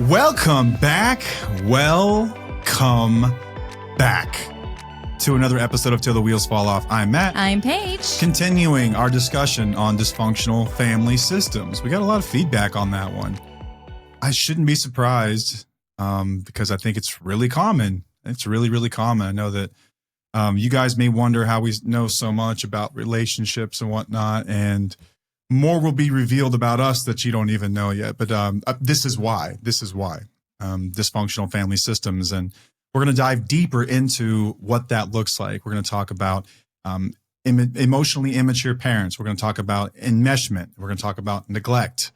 Welcome back. Welcome back to another episode of Till the Wheels Fall Off. I'm Matt. I'm Paige. Continuing our discussion on dysfunctional family systems. We got a lot of feedback on that one. I shouldn't be surprised because I think it's really common. It's really, really common. I know that you guys may wonder how we know so much about relationships and whatnot, and more will be revealed about us that you don't even know yet. But this is why. Dysfunctional family systems. And we're going to dive deeper into what that looks like. We're going to talk about emotionally immature parents. We're going to talk about enmeshment. We're going to talk about neglect.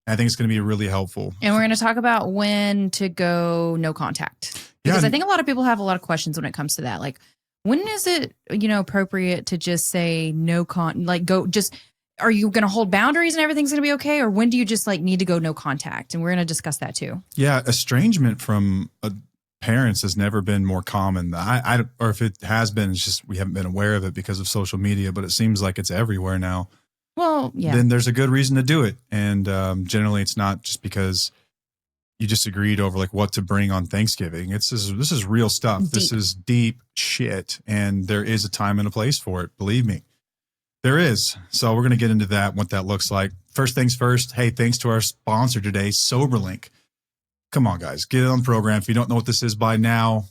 And I think it's going to be really helpful. And we're going to talk about when to go no contact. Because I think a lot of people have a lot of questions when it comes to that. Like, when is it, appropriate to just say are you going to hold boundaries and everything's going to be okay? Or when do you just need to go no contact? And we're going to discuss that too. Yeah. Estrangement from parents has never been more common. Or if it has been, it's just we haven't been aware of it because of social media, but it seems like it's everywhere now. Well, yeah. Then there's a good reason to do it. And generally it's not just because you just agreed over what to bring on Thanksgiving. This is real stuff. This is deep shit. And there is a time and a place for it. Believe me. There is. So we're going to get into that, what that looks like. First things first. Hey, thanks to our sponsor today, SoberLink. Come on, guys, get it on the program. If you don't know what this is by now,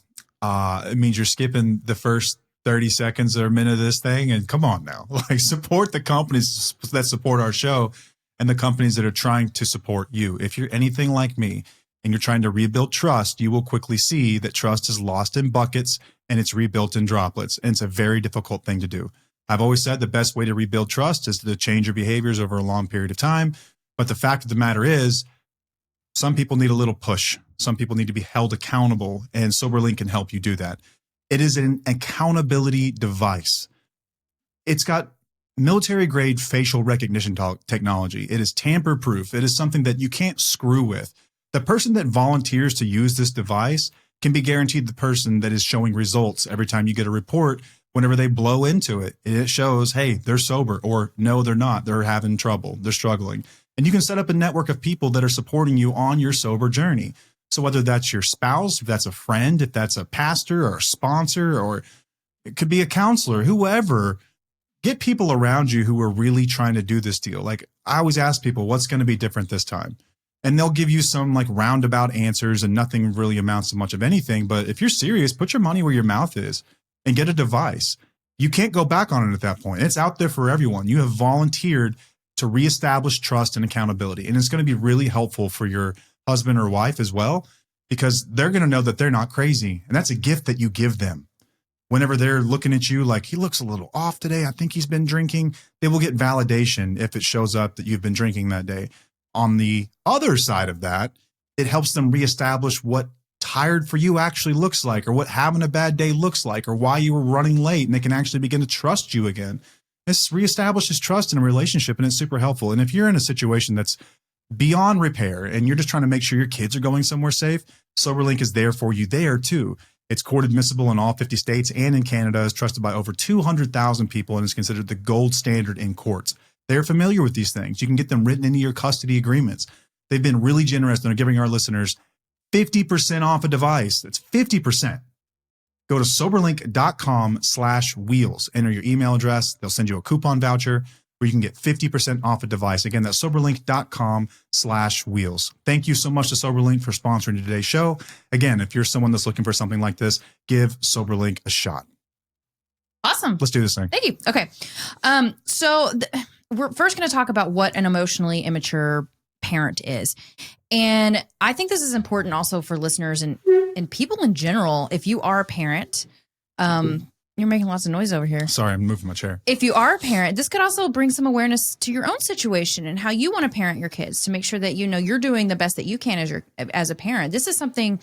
it means you're skipping the first 30 seconds or a minute of this thing. And come on now, support the companies that support our show and the companies that are trying to support you. If you're anything like me and you're trying to rebuild trust, you will quickly see that trust is lost in buckets and it's rebuilt in droplets. And it's a very difficult thing to do. I've always said the best way to rebuild trust is to change your behaviors over a long period of time. But the fact of the matter is, some people need a little push. Some people need to be held accountable, and SoberLink can help you do that. It is an accountability device. It's got military-grade facial recognition technology. It is tamper-proof. It is something that you can't screw with. The person that volunteers to use this device can be guaranteed the person that is showing results every time you get a report. Whenever they blow into it, it shows, hey, they're sober, or no, they're not. They're having trouble. They're struggling. And you can set up a network of people that are supporting you on your sober journey. So whether that's your spouse, if that's a friend, if that's a pastor or a sponsor, or it could be a counselor, whoever, get people around you who are really trying to do this deal. I always ask people, what's going to be different this time? And they'll give you some roundabout answers and nothing really amounts to much of anything. But if you're serious, put your money where your mouth is. And get a device. You can't go back on it at that point. It's out there for everyone. You have volunteered to reestablish trust and accountability. And it's going to be really helpful for your husband or wife as well, because they're going to know that they're not crazy. And that's a gift that you give them. Whenever they're looking at you like, he looks a little off today, I think he's been drinking, they will get validation if it shows up that you've been drinking that day. On the other side of that, it helps them reestablish what tired for you actually looks like, or what having a bad day looks like, or why you were running late, and they can actually begin to trust you again. This reestablishes trust in a relationship, and it's super helpful. And if you're in a situation that's beyond repair and you're just trying to make sure your kids are going somewhere safe, SoberLink is there for you there too. It's court admissible in all 50 states and in Canada, is trusted by over 200,000 people, and is considered the gold standard in courts. They're familiar with these things. You can get them written into your custody agreements. They've been really generous. They're giving our listeners 50% off a device. That's 50%. Go to soberlink.com/wheels. Enter your email address. They'll send you a coupon voucher where you can get 50% off a device. Again, that's soberlink.com/wheels. Thank you so much to SoberLink for sponsoring today's show. Again, if you're someone that's looking for something like this, give SoberLink a shot. Awesome. Let's do this thing. Thank you. Okay. We're first going to talk about what an emotionally immature parent is. And I think this is important also for listeners and people in general. If you are a parent, you're making lots of noise over here. Sorry, I'm moving my chair. If you are a parent, this could also bring some awareness to your own situation and how you want to parent your kids to make sure that you're doing the best that you can as a parent. This is something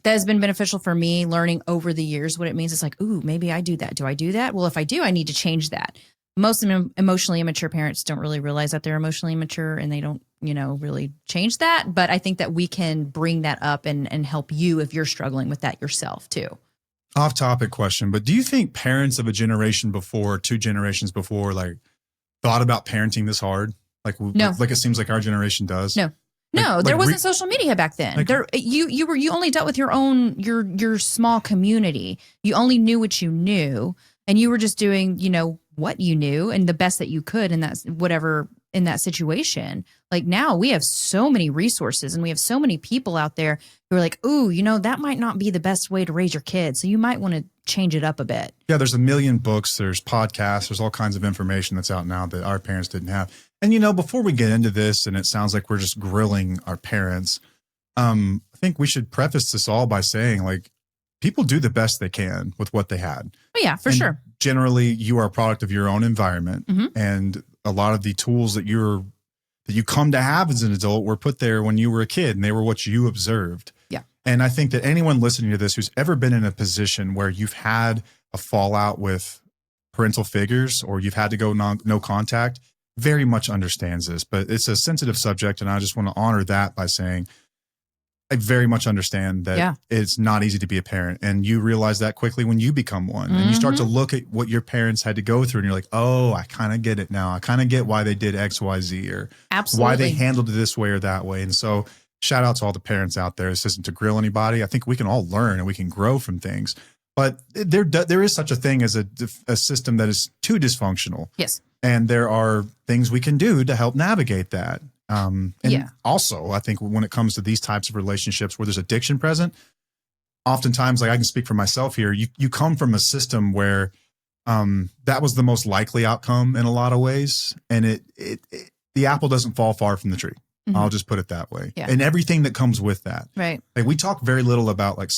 that has been beneficial for me, learning over the years what it means. It's ooh, maybe I do that. Do I do that? Well, if I do, I need to change that. Most emotionally immature parents don't really realize that they're emotionally immature, and they don't, really change that. But I think that we can bring that up and help you if you're struggling with that yourself too. Off topic question, but do you think parents of a generation before, 2 generations before, thought about parenting this hard? No. Like it seems like our generation does? No. No, there wasn't social media back then. Like- You only dealt with your own your small community. You only knew what you knew, and you were just doing, what you knew and the best that you could in that situation. Like now we have so many resources and we have so many people out there who are like, ooh, that might not be the best way to raise your kids. So you might want to change it up a bit. Yeah, there's a million books, there's podcasts, there's all kinds of information that's out now that our parents didn't have. And, before we get into this, and it sounds like we're just grilling our parents, I think we should preface this all by saying, like, people do the best they can with what they had. Oh, yeah, for sure. Generally, you are a product of your own environment. Mhm. And a lot of the tools that you come to have as an adult were put there when you were a kid, and they were what you observed. Yeah. And I think that anyone listening to this who's ever been in a position where you've had a fallout with parental figures or you've had to go no contact very much understands this. But it's a sensitive subject, and I just want to honor that by saying I very much understand that it's not easy to be a parent, and you realize that quickly when you become one. And you start to look at what your parents had to go through, and you're like, oh, I kind of get it now. I kind of get why they did X, Y, Z, or why they handled it this way or that way. And so shout out to all the parents out there. This isn't to grill anybody. I think we can all learn and we can grow from things. But there is such a thing as a system that is too dysfunctional. Yes. And there are things we can do to help navigate that. And also, I think when it comes to these types of relationships where there's addiction present, oftentimes, like I can speak for myself here, you come from a system where that was the most likely outcome in a lot of ways. And the apple doesn't fall far from the tree. Mm-hmm. I'll just put it that way. Yeah. And everything that comes with that. Right. Like we talk very little about like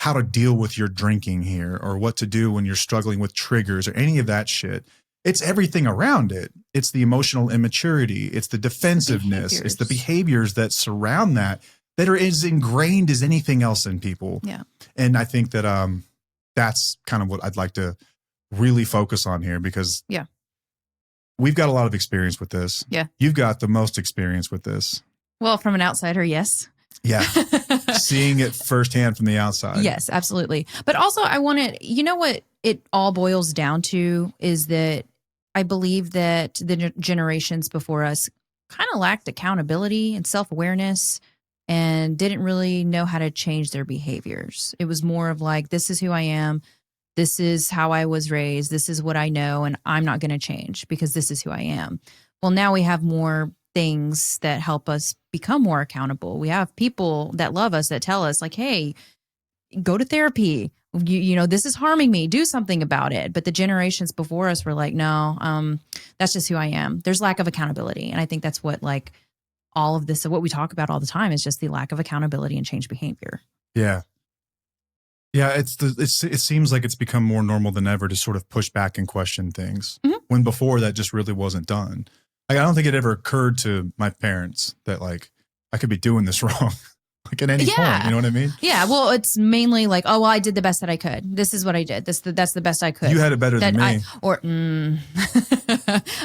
how to deal with your drinking here or what to do when you're struggling with triggers or any of that shit. It's everything around it. It's the emotional immaturity. It's the defensiveness. It's the behaviors that surround that are as ingrained as anything else in people. Yeah. And I think that that's kind of what I'd like to really focus on here because we've got a lot of experience with this. Yeah. You've got the most experience with this. Well, from an outsider, yes. Yeah. Seeing it firsthand from the outside. Yes, absolutely. But also what it all boils down to is that I believe that the generations before us kind of lacked accountability and self-awareness and didn't really know how to change their behaviors. It was more of like, this is who I am. This is how I was raised. This is what I know. And I'm not going to change because this is who I am. Well, now we have more things that help us become more accountable. We have people that love us that tell us like, hey, go to therapy. This is harming me. Do something about it. But the generations before us were like, no, that's just who I am. There's lack of accountability. And I think that's what like all of this, what we talk about all the time is just the lack of accountability and change behavior. Yeah. Yeah. It seems like it's become more normal than ever to sort of push back and question things when before that just really wasn't done. Like, I don't think it ever occurred to my parents that like I could be doing this wrong. Like at any point, you know what I mean? Yeah. Well, it's mainly like, oh, well, I did the best that I could. This is what I did. That's the best I could. You had it better than me.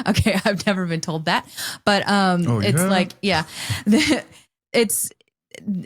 Okay, I've never been told that, but it's like,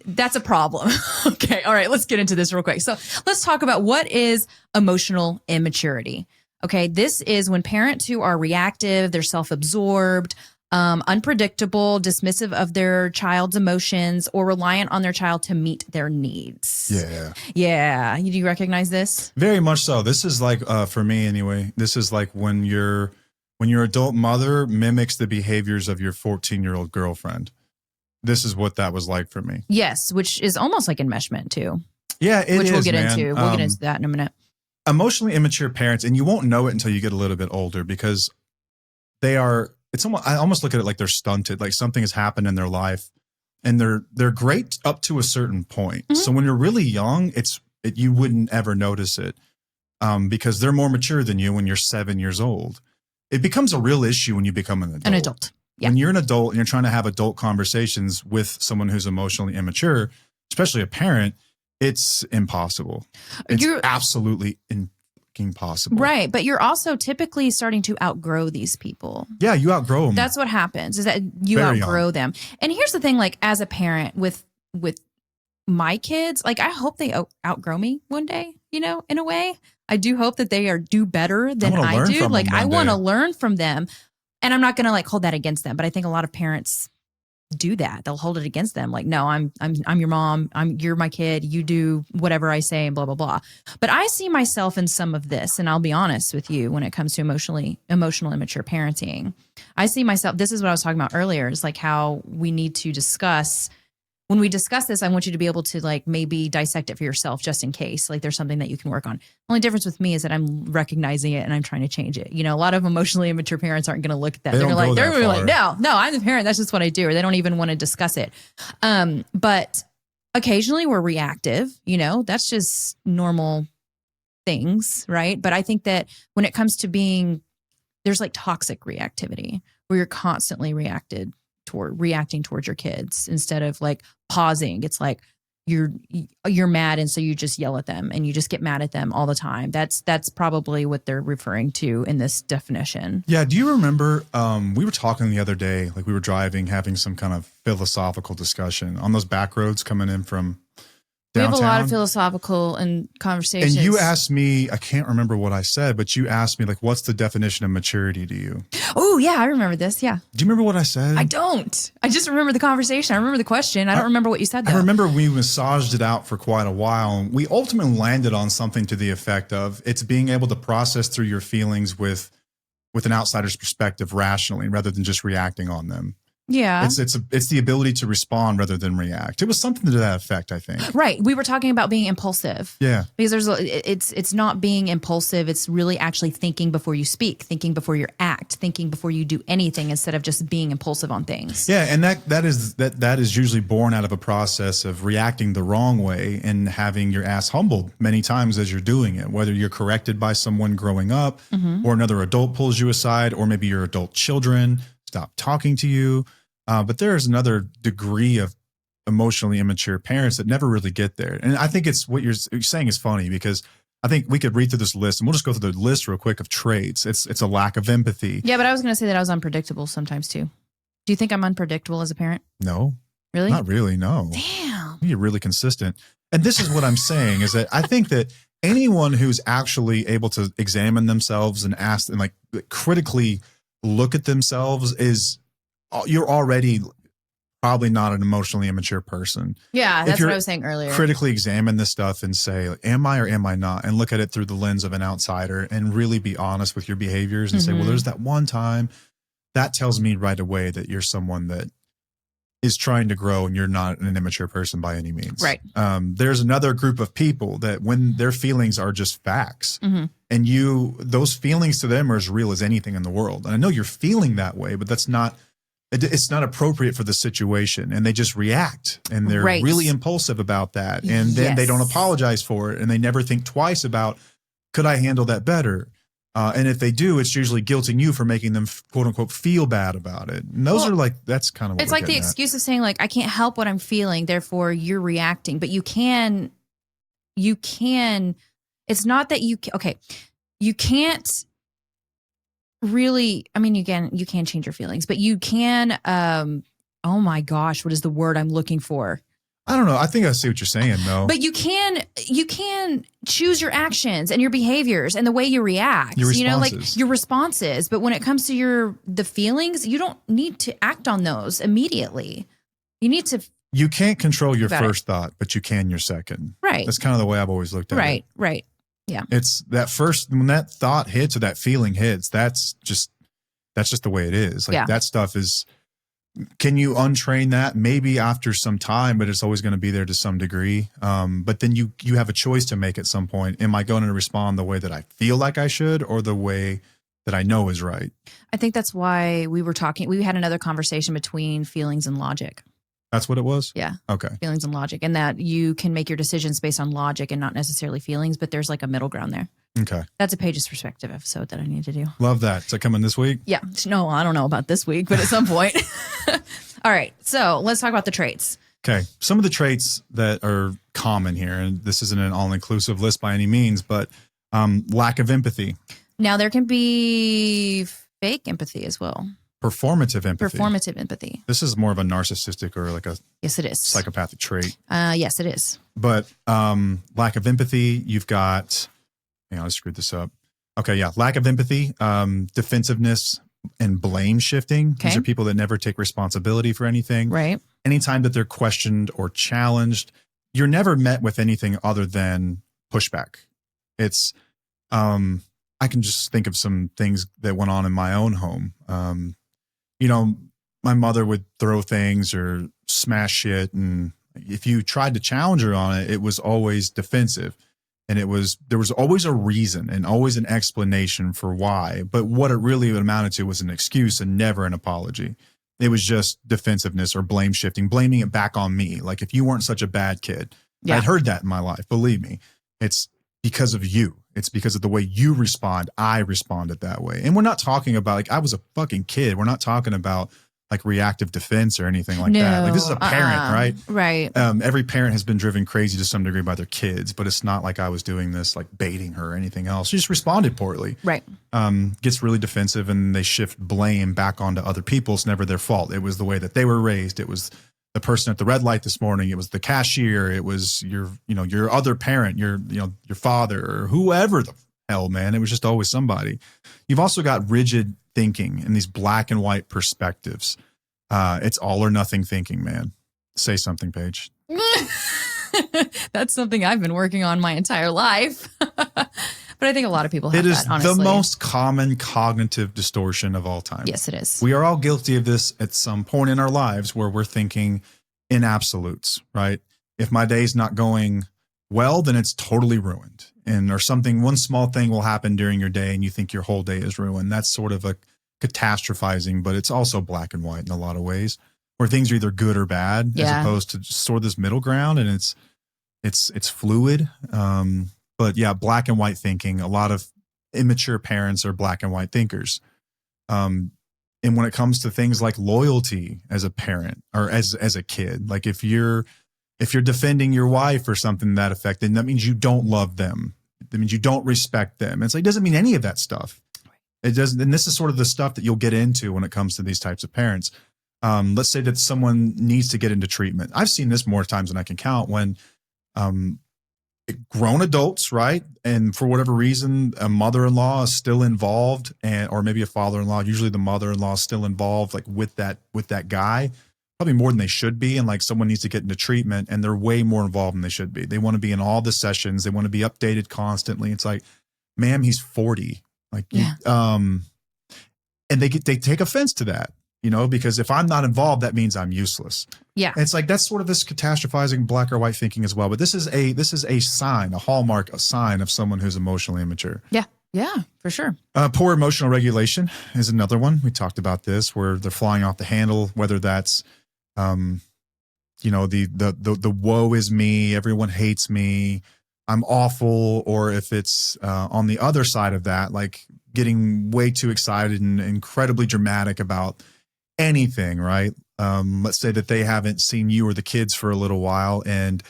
that's a problem. Okay. All right. Let's get into this real quick. So let's talk about what is emotional immaturity. Okay. This is when parents who are reactive, they're self-absorbed, unpredictable, dismissive of their child's emotions, or reliant on their child to meet their needs. Yeah. Yeah. Do you recognize this? Very much so. This is like, for me anyway, this is like when your adult mother mimics the behaviors of your 14-year-old girlfriend. This is what that was like for me. Yes. Which is almost like enmeshment too. Yeah, which we'll get man. into. We'll get into that in a minute. Emotionally immature parents, and you won't know it until you get a little bit older because they are, I almost look at it like they're stunted, like something has happened in their life and they're great up to a certain point. Mm-hmm. So when you're really young, you wouldn't ever notice it because they're more mature than you when you're 7 years old. It becomes a real issue when you become an adult. Yeah. When you're an adult and you're trying to have adult conversations with someone who's emotionally immature, especially a parent, it's impossible. It's absolutely impossible. Right. But you're also typically starting to outgrow these people. Yeah, you outgrow them. That's what happens is that you outgrow them. And here's the thing, like as a parent with my kids, like I hope they outgrow me one day, in a way. I do hope that they do better than I do. Like I want to learn from them. And I'm not going to like hold that against them. But I think a lot of parents do that. They'll hold it against them. Like, no, I'm your mom. You're my kid. You do whatever I say and blah, blah, blah. But I see myself in some of this. And I'll be honest with you, when it comes to emotional, immature parenting, I see myself, this is what I was talking about earlier, is like how we need to discuss. When we discuss this, I want you to be able to like maybe dissect it for yourself just in case like there's something that you can work on. Only difference with me is that I'm recognizing it and I'm trying to change it. You know, a lot of emotionally immature parents aren't going to look at that. They're going to be like, no, I'm the parent. That's just what I do. Or they don't even want to discuss it. But occasionally we're reactive, you know, that's just normal things, right? But I think that when it comes to there's like toxic reactivity where you're constantly reacting towards your kids instead of like pausing. It's like you're mad, and so you just yell at them and you just get mad at them all the time. That's probably what they're referring to in this definition. Yeah. Do you remember we were talking the other day, like we were driving, having some kind of philosophical discussion on those back roads coming in from downtown. We have a lot of philosophical and conversations. And you asked me, I can't remember what I said, but you asked me like, what's the definition of maturity to you? Oh yeah, I remember this. Yeah. Do you remember what I said? I don't. I just remember the conversation. I remember the question. I don't remember what you said though. I remember we massaged it out for quite a while, and we ultimately landed on something to the effect of it's being able to process through your feelings with an outsider's perspective rationally rather than just reacting on them. Yeah. It's the ability to respond rather than react. It was something to that effect, I think. Right. We were talking about being impulsive. Yeah. Because it's not being impulsive. It's really actually thinking before you speak, thinking before you act, thinking before you do anything instead of just being impulsive on things. Yeah. And that is usually born out of a process of reacting the wrong way and having your ass humbled many times as you're doing it, whether you're corrected by someone growing up or another adult pulls you aside, or maybe your adult children stop talking to you. But there's another degree of emotionally immature parents that never really get there. And I think it's what you're saying is funny, because I think we could read through this list and we'll just go through the list real quick of traits. It's a lack of empathy. Yeah, but I was going to say that I was unpredictable sometimes too. Do you think I'm unpredictable as a parent? No. Really? Not really, no. Damn. You're really consistent. And this is what I'm saying is that I think that anyone who's actually able to examine themselves and ask and like critically look at themselves you're already probably not an emotionally immature person. Yeah, that's what I was saying earlier. Critically examine this stuff and say, am I or am I not? And look at it through the lens of an outsider and really be honest with your behaviors and say, well, there's that one time that tells me right away that you're someone that is trying to grow and you're not an immature person by any means. Right. There's another group of people that when their feelings are just facts and those feelings to them are as real as anything in the world. And I know you're feeling that way, but it's not appropriate for the situation, and they just react and they're really impulsive about that. And then they don't apologize for it, and they never think twice about, could I handle that better? And if they do, it's usually guilting you for making them quote unquote feel bad about it. And those are like, that's kind of what it's like the excuse of saying like, I can't help what I'm feeling, therefore you're reacting, but you can, it's not that you can't really, I mean, you can change your feelings, but you can, oh my gosh, what is the word I'm looking for? I don't know. I think I see what you're saying, though. But you can choose your actions and your behaviors and the way you react. Your responses. You know, like your responses. But when it comes to the feelings, you don't need to act on those immediately. You need to. You can't control your first thought, but you can your second. Right. That's kind of the way I've always looked at it. Right. Yeah. It's that first, when that thought hits or that feeling hits, that's just the way it is. Like that stuff is, can you untrain that? Maybe after some time, but it's always going to be there to some degree. But then you have a choice to make at some point. Am I going to respond the way that I feel like I should, or the way that I know is right? I think that's why we had another conversation between feelings and logic. That's what it was? Yeah. Okay. Feelings and logic. And that you can make your decisions based on logic and not necessarily feelings, but there's like a middle ground there. Okay. That's a Pages Perspective episode that I need to do. Love that. Is that coming this week? Yeah. No, I don't know about this week, but at some point. All right. So let's talk about the traits. Okay. Some of the traits that are common here, and this isn't an all-inclusive list by any means, but lack of empathy. Now, there can be fake empathy as well. Performative empathy. This is more of a narcissistic or like a yes, it is psychopathic trait. Yes, it is. But lack of empathy, you've got, I screwed this up. Okay, yeah, lack of empathy, defensiveness, and blame shifting. Okay. These are people that never take responsibility for anything. Right. Anytime that they're questioned or challenged, you're never met with anything other than pushback. It's, I can just think of some things that went on in my own home. You know, my mother would throw things or smash shit. And if you tried to challenge her on it, it was always defensive. And there was always a reason and always an explanation for why. But what it really amounted to was an excuse and never an apology. It was just defensiveness or blame shifting, blaming it back on me. Like, if you weren't such a bad kid, Yeah. I'd heard that in my life. Believe me, it's because of you. It's because of the way you respond. I responded that way. And we're not talking about, like, I was a fucking kid. We're not talking about like reactive defense or anything like that. Like, this is a parent, right? Right. Every parent has been driven crazy to some degree by their kids, but it's not like I was doing this, like baiting her or anything else. She just responded poorly. Right. Gets really defensive and they shift blame back onto other people. It's never their fault. It was the way that they were raised. It was the person at the red light this morning. It was the cashier. It was your other parent, your father or whoever the hell, man. It was just always somebody. You've also got rigid thinking and these black and white perspectives. It's all or nothing thinking, man. Say something, Paige. That's something I've been working on my entire life. But I think a lot of people have it is that, honestly. the most common cognitive distortion of all time. Yes, it is. We are all guilty of this at some point in our lives where we're thinking in absolutes, right? If my day's not going well, then it's totally ruined. Or something, one small thing will happen during your day and you think your whole day is ruined. That's sort of a catastrophizing, but it's also black and white in a lot of ways, where things are either good or bad, as opposed to just sort of this middle ground, and it's fluid. But yeah, black and white thinking. A lot of immature parents are black and white thinkers. And when it comes to things like loyalty as a parent or as a kid, like if you're defending your wife or something to that effect, then that means you don't love them. That means you don't respect them. It's like, it doesn't mean any of that stuff. It doesn't. And this is sort of the stuff that you'll get into when it comes to these types of parents. Let's say that someone needs to get into treatment. I've seen this more times than I can count when grown adults, right? And for whatever reason, a mother-in-law is still involved, or maybe a father-in-law, usually the mother-in-law is still involved, like with that guy, probably more than they should be. And like someone needs to get into treatment and they're way more involved than they should be. They want to be in all the sessions. They want to be updated constantly. It's like, ma'am, he's 40. Like, and they take offense to that, because if I'm not involved, that means I'm useless. Yeah. And it's like, that's sort of this catastrophizing black or white thinking as well. But this is a sign, a hallmark, a sign of someone who's emotionally immature. Yeah. Yeah, for sure. Poor emotional regulation is another one. We talked about this, where they're flying off the handle, whether that's, the woe is me, everyone hates me, I'm awful, or if it's on the other side of that, like getting way too excited and incredibly dramatic about anything, right? Let's say that they haven't seen you or the kids for a little while, and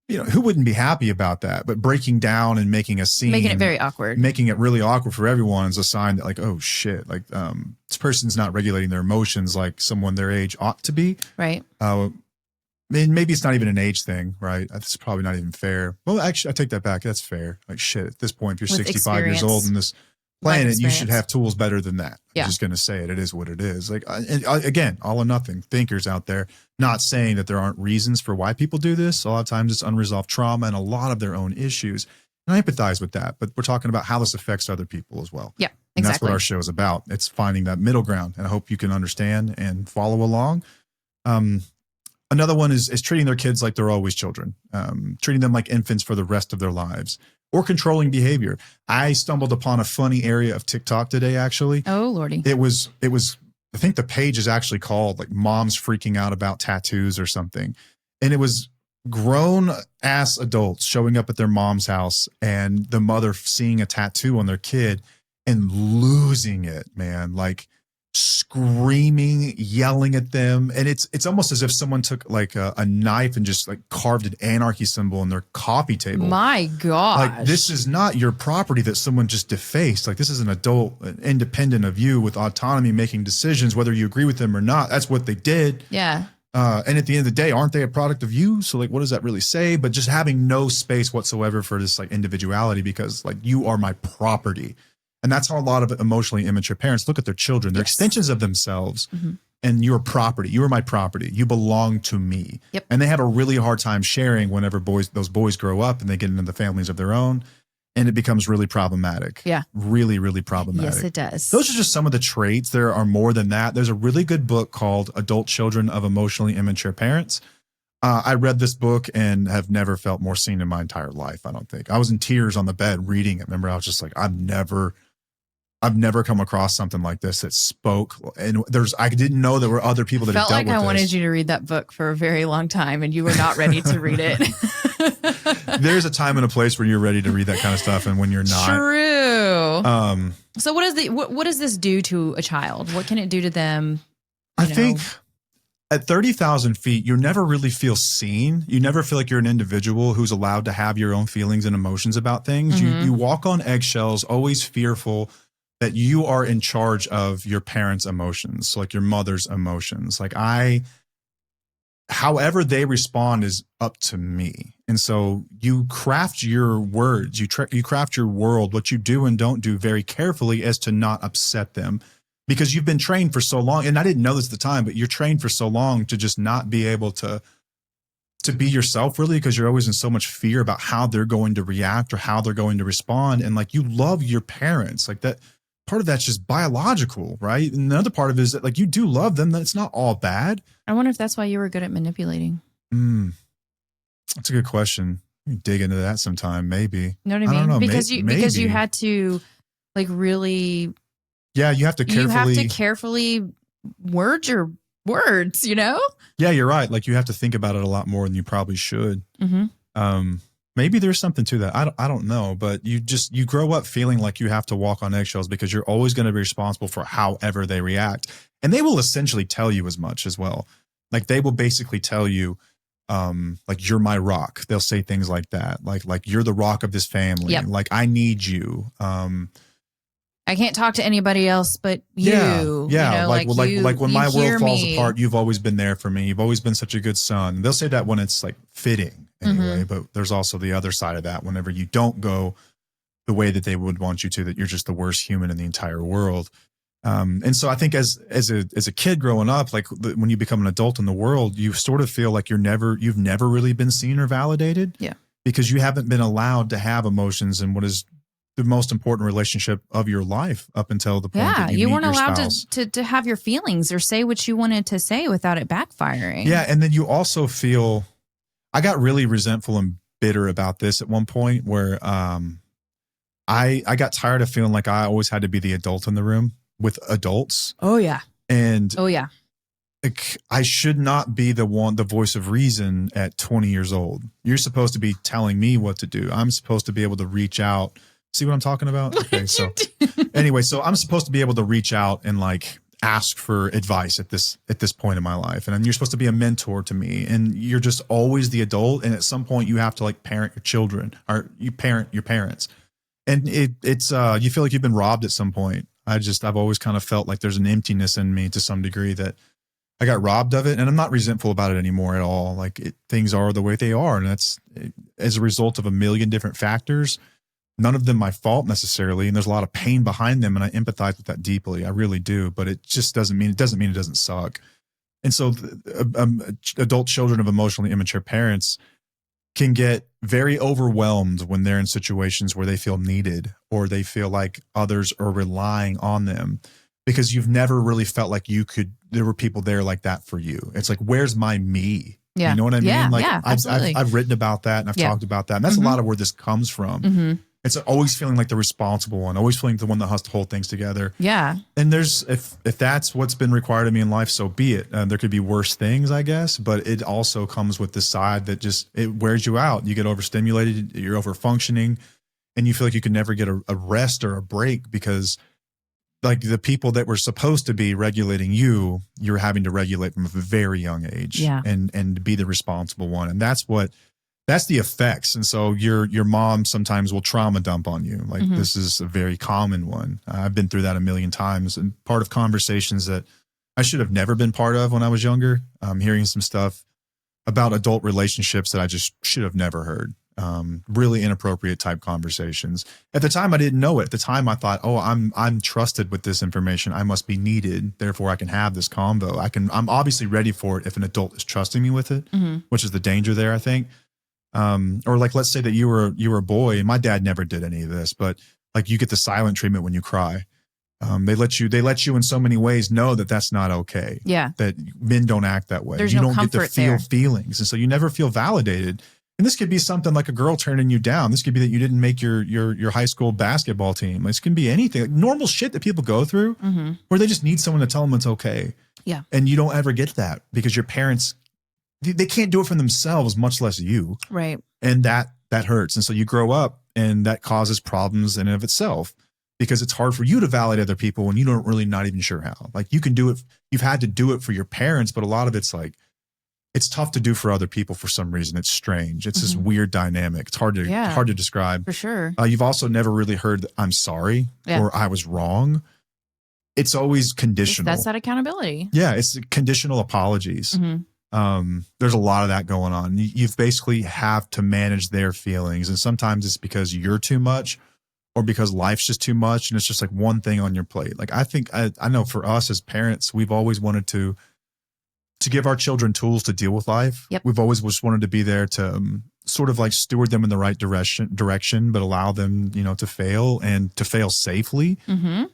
who wouldn't be happy about that? But breaking down and making a scene, making it very awkward, making it really awkward for everyone is a sign that, like, oh shit, like this person's not regulating their emotions like someone their age ought to be, right? Maybe it's not even an age thing, right? That's probably not even fair. Well, actually, I take that back. That's fair. Like, shit, at this point, if you're 65 years old in this planet, you should have tools better than that. Yeah. I'm just going to say it. It is what it is. Like, again, all or nothing thinkers out there, not saying that there aren't reasons for why people do this. A lot of times it's unresolved trauma and a lot of their own issues. And I empathize with that, but we're talking about how this affects other people as well. Yeah, exactly. And that's what our show is about. It's finding that middle ground. And I hope you can understand and follow along. Another one is treating their kids like they're always children, treating them like infants for the rest of their lives, or controlling behavior. I stumbled upon a funny area of TikTok today, actually. Oh, Lordy. It was, I think the page is actually called like Moms Freaking Out About Tattoos or something. And it was grown ass adults showing up at their mom's house and the mother seeing a tattoo on their kid and losing it, man. Like, screaming, yelling at them. And it's almost as if someone took like a knife and just like carved an anarchy symbol on their coffee table. My God. Like, this is not your property that someone just defaced. Like, this is an adult, independent of you, with autonomy, making decisions, whether you agree with them or not. That's what they did. Yeah. And at the end of the day, aren't they a product of you? So like, what does that really say? But just having no space whatsoever for this like individuality, because like, you are my property. And that's how a lot of emotionally immature parents look at their children. They're extensions of themselves. And you're property. You are my property. You belong to me. Yep. And they have a really hard time sharing whenever those boys grow up and they get into the families of their own. And it becomes really problematic. Yeah. Really, really problematic. Yes, it does. Those are just some of the traits. There are more than that. There's a really good book called Adult Children of Emotionally Immature Parents. I read this book and have never felt more seen in my entire life, I don't think. I was in tears on the bed reading it. Remember, I was just like, I've never come across something like this that spoke. And I didn't know there were other people that felt have dealt like with I wanted this. you to read that book for a very long time and you were not ready to read it. There's a time and a place where you're ready to read that kind of stuff and when you're not. True. So what does this do to a child? What can it do to them? I think at 30,000 feet, you never really feel seen. You never feel like you're an individual who's allowed to have your own feelings and emotions about things. You walk on eggshells, always fearful that you are in charge of your parents' emotions, so like your mother's emotions. Like however they respond is up to me. And so you craft your words, you craft your world, what you do and don't do very carefully as to not upset them. Because you've been trained for so long, and I didn't know this at the time, but you're trained for so long to just not be able to be yourself, really, because you're always in so much fear about how they're going to react or how they're going to respond. And like, you love your parents, like that. Part of that's just biological, right? And the other part of it is that like you do love them, that it's not all bad. I wonder if that's why you were good at manipulating. That's a good question. You dig into that sometime, maybe. You know what I mean? Don't know, because maybe. you had to like really. Yeah, you have to carefully word your words, you know? Yeah, you're right. Like you have to think about it a lot more than you probably should. Maybe there's something to that. I don't know, but you grow up feeling like you have to walk on eggshells because you're always going to be responsible for however they react. And they will essentially tell you as much as well. Like they will basically tell you, like you're my rock. They'll say things like that. Like you're the rock of this family. Yep. Like I need you. I can't talk to anybody else but you. Yeah. You know, like when my world falls me. apart, you've always been there for me. You've always been such a good son. They'll say that when it's like fitting anyway, but there's also the other side of that. Whenever you don't go the way that they would want you to, that you're just the worst human in the entire world. And so I think as a kid growing up, like when you become an adult in the world, you sort of feel like you've never really been seen or validated. Yeah. Because you haven't been allowed to have emotions in what is the most important relationship of your life up until the point that you weren't meet your allowed spouse. to have your feelings or say what you wanted to say without it backfiring. Yeah. And then you also feel, I got really resentful and bitter about this at one point where I got tired of feeling like I always had to be the adult in the room with adults. Oh, yeah. And yeah. Like, I should not be the voice of reason at 20 years old. You're supposed to be telling me what to do. I'm supposed to be able to reach out. See what I'm talking about? Okay, so anyway, so I'm supposed to be able to reach out and like ask for advice at this point in my life. And then you're supposed to be a mentor to me. And you're just always the adult. And at some point you have to like parent your children, or you parent your parents. And it's you feel like you've been robbed at some point. I've always kind of felt like there's an emptiness in me to some degree that I got robbed of it, and I'm not resentful about it anymore at all. Like things are the way they are. And that's as a result of a million different factors. None of them my fault necessarily, and there's a lot of pain behind them, and I empathize with that deeply. I really do, but it just doesn't mean it doesn't suck. And so, adult children of emotionally immature parents can get very overwhelmed when they're in situations where they feel needed or they feel like others are relying on them, because you've never really felt like there were people there like that for you. It's like, where's my me? Yeah. You know what I mean? Yeah, like yeah, absolutely. I've written about that and I've talked about that. And that's a lot of where this comes from. It's always feeling like the responsible one, always feeling the one that has to hold things together. Yeah. And if that's what's been required of me in life, so be it. There could be worse things, I guess, but it also comes with the side that it wears you out. You get overstimulated, you're over functioning, and you feel like you can never get a rest or a break because like the people that were supposed to be regulating you're having to regulate from a very young age, and be the responsible one. And that's the effects. And so your mom sometimes will trauma dump on you. Like this is a very common one. I've been through that a million times, and part of conversations that I should have never been part of when I was younger. Hearing some stuff about adult relationships that I just should have never heard. really inappropriate type conversations. At the time, I didn't know it. At the time, I thought, oh, I'm trusted with this information. I must be needed. Therefore, I can have this convo. I'm obviously ready for it if an adult is trusting me with it, which is the danger there, I think. Or like, let's say that you were a boy, and my dad never did any of this, but like you get the silent treatment when you cry. They let you in so many ways know that that's not okay. Yeah. That men don't act that way. There's you no don't get to comfort feel there. feelings. And so you never feel validated. And this could be something like a girl turning you down. This could be that you didn't make your high school basketball team. This can be anything, like normal shit that people go through where they just need someone to tell them it's okay. Yeah. And you don't ever get that because your parents, they can't do it for themselves, much less you. Right. And that hurts. And so you grow up and that causes problems in and of itself. Because it's hard for you to validate other people when you don't really not even sure how. Like you can do it, you've had to do it for your parents, but a lot of it's like, it's tough to do for other people for some reason. It's strange. It's this weird dynamic. It's hard to describe. For sure. You've also never really heard that I'm sorry or I was wrong. It's always conditional. That's that accountability. Yeah, it's conditional apologies. There's a lot of that going on. You've basically have to manage their feelings. And sometimes it's because you're too much, or because life's just too much and it's just like one thing on your plate. Like I think, I know for us as parents, we've always wanted to give our children tools to deal with life. Yep. We've always just wanted to be there to sort of like steward them in the right direction, but allow them, to fail and to fail safely.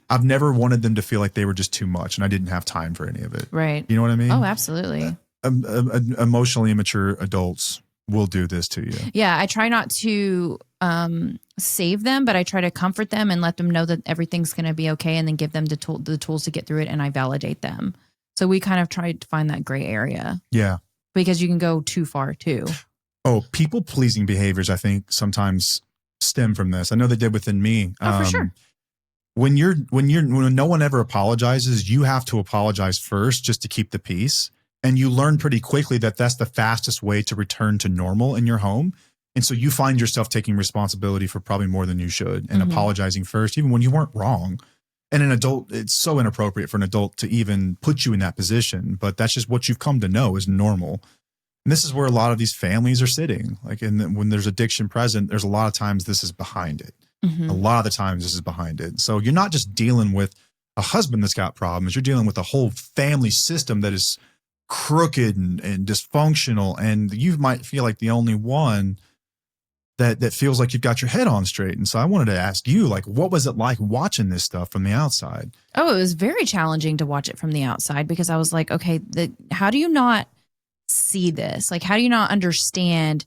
I've never wanted them to feel like they were just too much and I didn't have time for any of it. Right. You know what I mean? Oh, absolutely. Emotionally immature adults will do this to you. Yeah. I try not to save them, but I try to comfort them and let them know that everything's going to be okay, and then give them the tools to get through it, and I validate them. So we kind of try to find that gray area. Yeah. Because you can go too far too. Oh, people-pleasing behaviors, I think, sometimes stem from this. I know they did within me. Oh, for sure. When no one ever apologizes, you have to apologize first just to keep the peace. And you learn pretty quickly that that's the fastest way to return to normal in your home. And so you find yourself taking responsibility for probably more than you should and apologizing first, even when you weren't wrong. And an adult, it's so inappropriate for an adult to even put you in that position, but that's just what you've come to know is normal. And this is where a lot of these families are sitting. Like, when there's addiction present, there's a lot of times this is behind it. A lot of the times this is behind it. So you're not just dealing with a husband that's got problems. You're dealing with a whole family system that is crooked and dysfunctional. And you might feel like the only one that feels like you've got your head on straight. And so I wanted to ask you, like, what was it like watching this stuff from the outside? Oh, it was very challenging to watch it from the outside because I was like, okay, how do you not see this? Like, how do you not understand,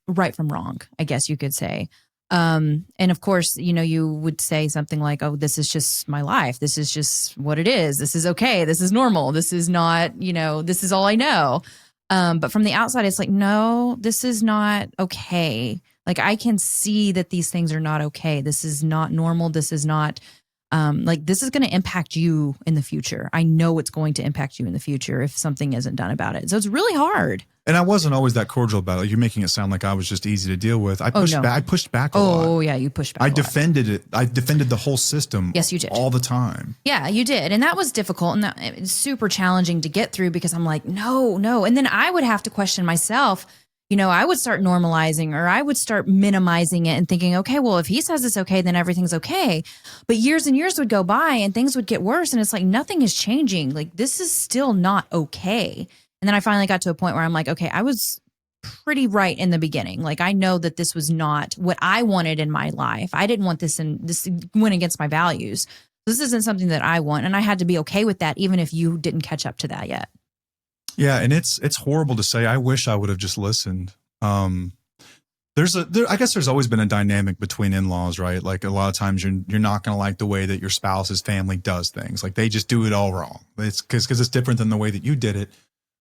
right from wrong, I guess you could say. And of course, you would say something like, oh, this is just my life. This is just what it is. This is okay. This is normal. This is not, this is all I know. But from the outside, it's like, no, this is not okay. Like, I can see that these things are not okay. This is not normal. This is not, this is going to impact you in the future. I know it's going to impact you in the future if something isn't done about it. So it's really hard. And I wasn't always that cordial about it. You're making it sound like I was just easy to deal with. I pushed back a lot. Oh, yeah, you pushed back. I defended it. I defended the whole system. Yes, you did. All the time. Yeah, you did. And that was difficult, and that it's super challenging to get through because I'm like, no. And then I would have to question myself. I would start normalizing, or I would start minimizing it and thinking, okay, well, if he says it's okay, then everything's okay. But years and years would go by and things would get worse. And it's like, nothing is changing. Like, this is still not okay. And then I finally got to a point where I'm like, okay, I was pretty right in the beginning. Like, I know that this was not what I wanted in my life. I didn't want this, and this went against my values. This isn't something that I want. And I had to be okay with that, even if you didn't catch up to that yet. Yeah. And it's horrible to say. I wish I would have just listened. I guess there's always been a dynamic between in-laws, right? Like, a lot of times you're not going to like the way that your spouse's family does things. Like, they just do it all wrong. It's because it's different than the way that you did it.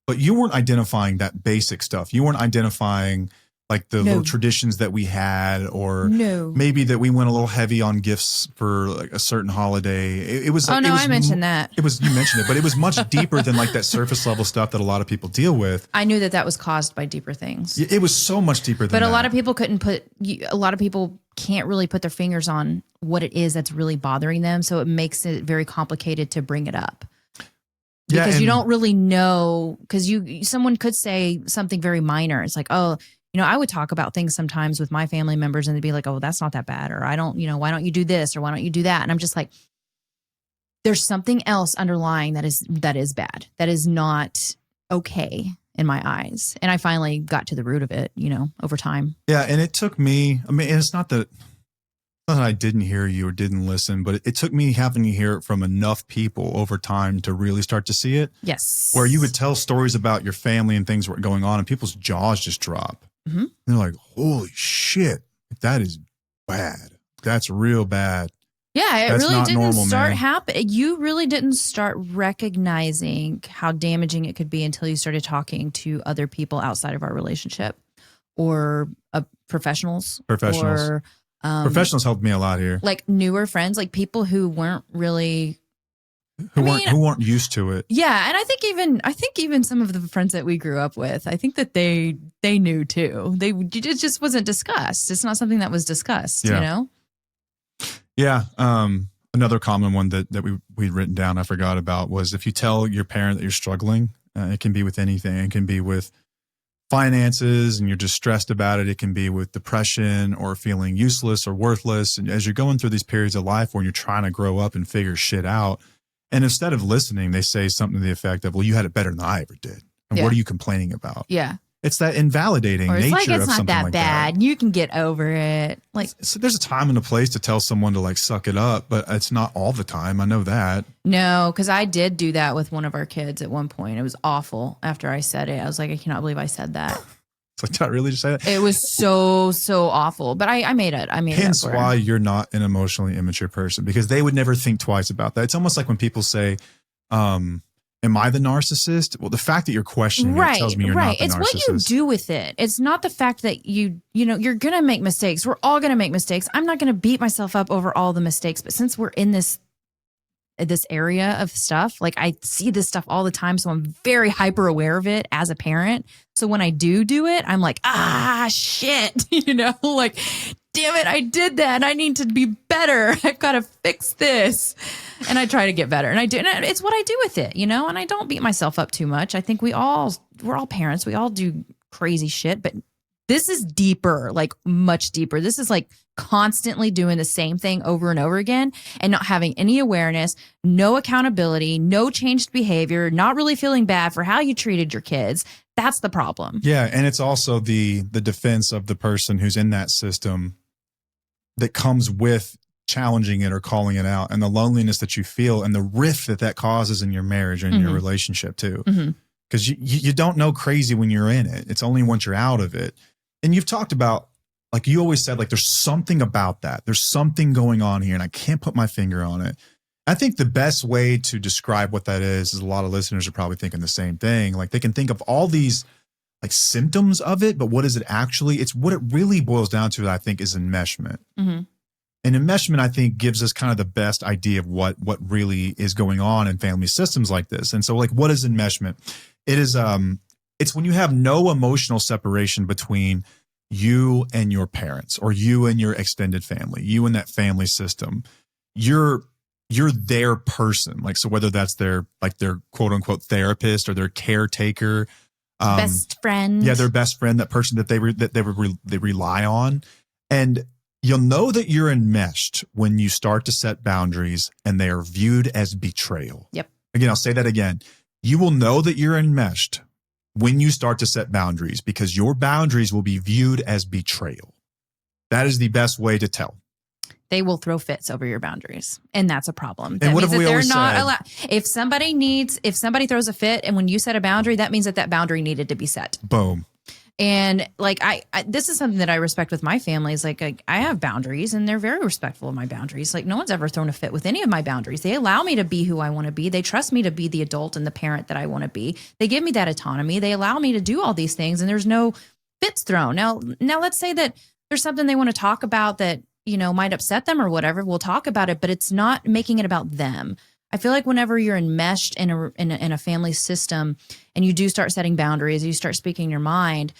But you weren't identifying that basic stuff. You weren't identifying like the little traditions that we had, or maybe that we went a little heavy on gifts for like a certain holiday. It was. Oh, no, I mentioned that. You mentioned it, but it was much deeper than like that surface level stuff that a lot of people deal with. I knew that was caused by deeper things. It was so much deeper than that. But a lot of people a lot of people can't really put their fingers on what it is that's really bothering them. So it makes it very complicated to bring it up. Because you don't really know, because someone could say something very minor. It's like, oh, I would talk about things sometimes with my family members and they'd be like, oh, that's not that bad. Or I don't, why don't you do this? Or why don't you do that? And I'm just like, there's something else underlying that is bad. That is not okay in my eyes. And I finally got to the root of it, over time. Yeah. And it took me, and it's not that I didn't hear you or didn't listen, but it took me having to hear it from enough people over time to really start to see it. Yes. Where you would tell stories about your family and things were going on and people's jaws just drop. Mm-hmm. And they're like, holy shit, that is bad. That's real bad. Yeah, it That's really not didn't normal, start man. happening. You really didn't start recognizing how damaging it could be until you started talking to other people outside of our relationship or professionals. Or, Professionals helped me a lot here. Like newer friends, like people who weren't really who weren't used to it. Yeah, and I think even some of the friends that we grew up with, I think that they knew too. It just wasn't discussed. It's not something that was discussed, Yeah. Another common one that we'd written down, I forgot about, was if you tell your parent that you're struggling, it can be with anything. It can be with finances and you're just stressed about it. It can be with depression or feeling useless or worthless. And as you're going through these periods of life where you're trying to grow up and figure shit out, and instead of listening, they say something to the effect of, well, you had it better than I ever did. And what are you complaining about? Yeah. It's that invalidating or it's nature like, it's of not something that like bad. that. You can get over it. Like, so there's a time and a place to tell someone to like suck it up, but it's not all the time. I know that. No, because I did do that with one of our kids at one point. It was awful after I said it. I was like, I cannot believe I said that. It's like, did I really just say that? It was so awful, but I made it. Hence why you're not an emotionally immature person, because they would never think twice about that. It's almost like when people say, am I the narcissist? Well, the fact that you're questioning it tells me you're not the It's narcissist. what you do with it. It's not the fact that you're going to make mistakes. We're all going to make mistakes. I'm not going to beat myself up over all the mistakes, but since we're in this area of stuff, like I see this stuff all the time, so I'm very hyper aware of it as a parent. So when I do it, I'm like, shit, like, damn it, I did that. I need to be better. I've got to fix this. And I try to get better. And I do. And it's what I do with it, and I don't beat myself up too much. I think we're all parents. We all do crazy shit, but this is deeper, like much deeper. This is like constantly doing the same thing over and over again and not having any awareness, no accountability, no changed behavior, not really feeling bad for how you treated your kids. That's the problem. Yeah. And it's also the defense of the person who's in that system that comes with challenging it or calling it out, and the loneliness that you feel and the rift that causes in your marriage and your relationship too. Because you don't know crazy when you're in it. It's only once you're out of it. And you've talked about, like you always said, like there's something about that. There's something going on here and I can't put my finger on it. I think the best way to describe what that is a lot of listeners are probably thinking the same thing. Like they can think of all these like symptoms of it, but what is it actually? It's what it really boils down to, I think, is enmeshment. And enmeshment, I think, gives us kind of the best idea of what really is going on in family systems like this. And so like, what is enmeshment? It is, it's when you have no emotional separation between you and your parents or you and your extended family, you and that family system. You're their person. Like, so whether that's their quote unquote therapist or their caretaker, best friend. Yeah, their best friend, that person that they rely on. And you'll know that you're enmeshed when you start to set boundaries and they are viewed as betrayal. Yep. Again, I'll say that again. You will know that you're enmeshed when you start to set boundaries, because your boundaries will be viewed as betrayal. That is the best way to tell. They will throw fits over your boundaries, and that's a problem. And that what means have we that they're always not said? allowed. If somebody throws a fit, and when you set a boundary, that means that boundary needed to be set. Boom. And like I this is something that I respect with my family. Is like I have boundaries, and they're very respectful of my boundaries. Like no one's ever thrown a fit with any of my boundaries. They allow me to be who I want to be. They trust me to be the adult and the parent that I want to be. They give me that autonomy. They allow me to do all these things, and there's no fits thrown. Now let's say that there's something they want to talk about that might upset them or whatever. We'll talk about it, but it's not making it about them. I feel like whenever you're enmeshed in a family system and you do start setting boundaries, you start speaking your mind,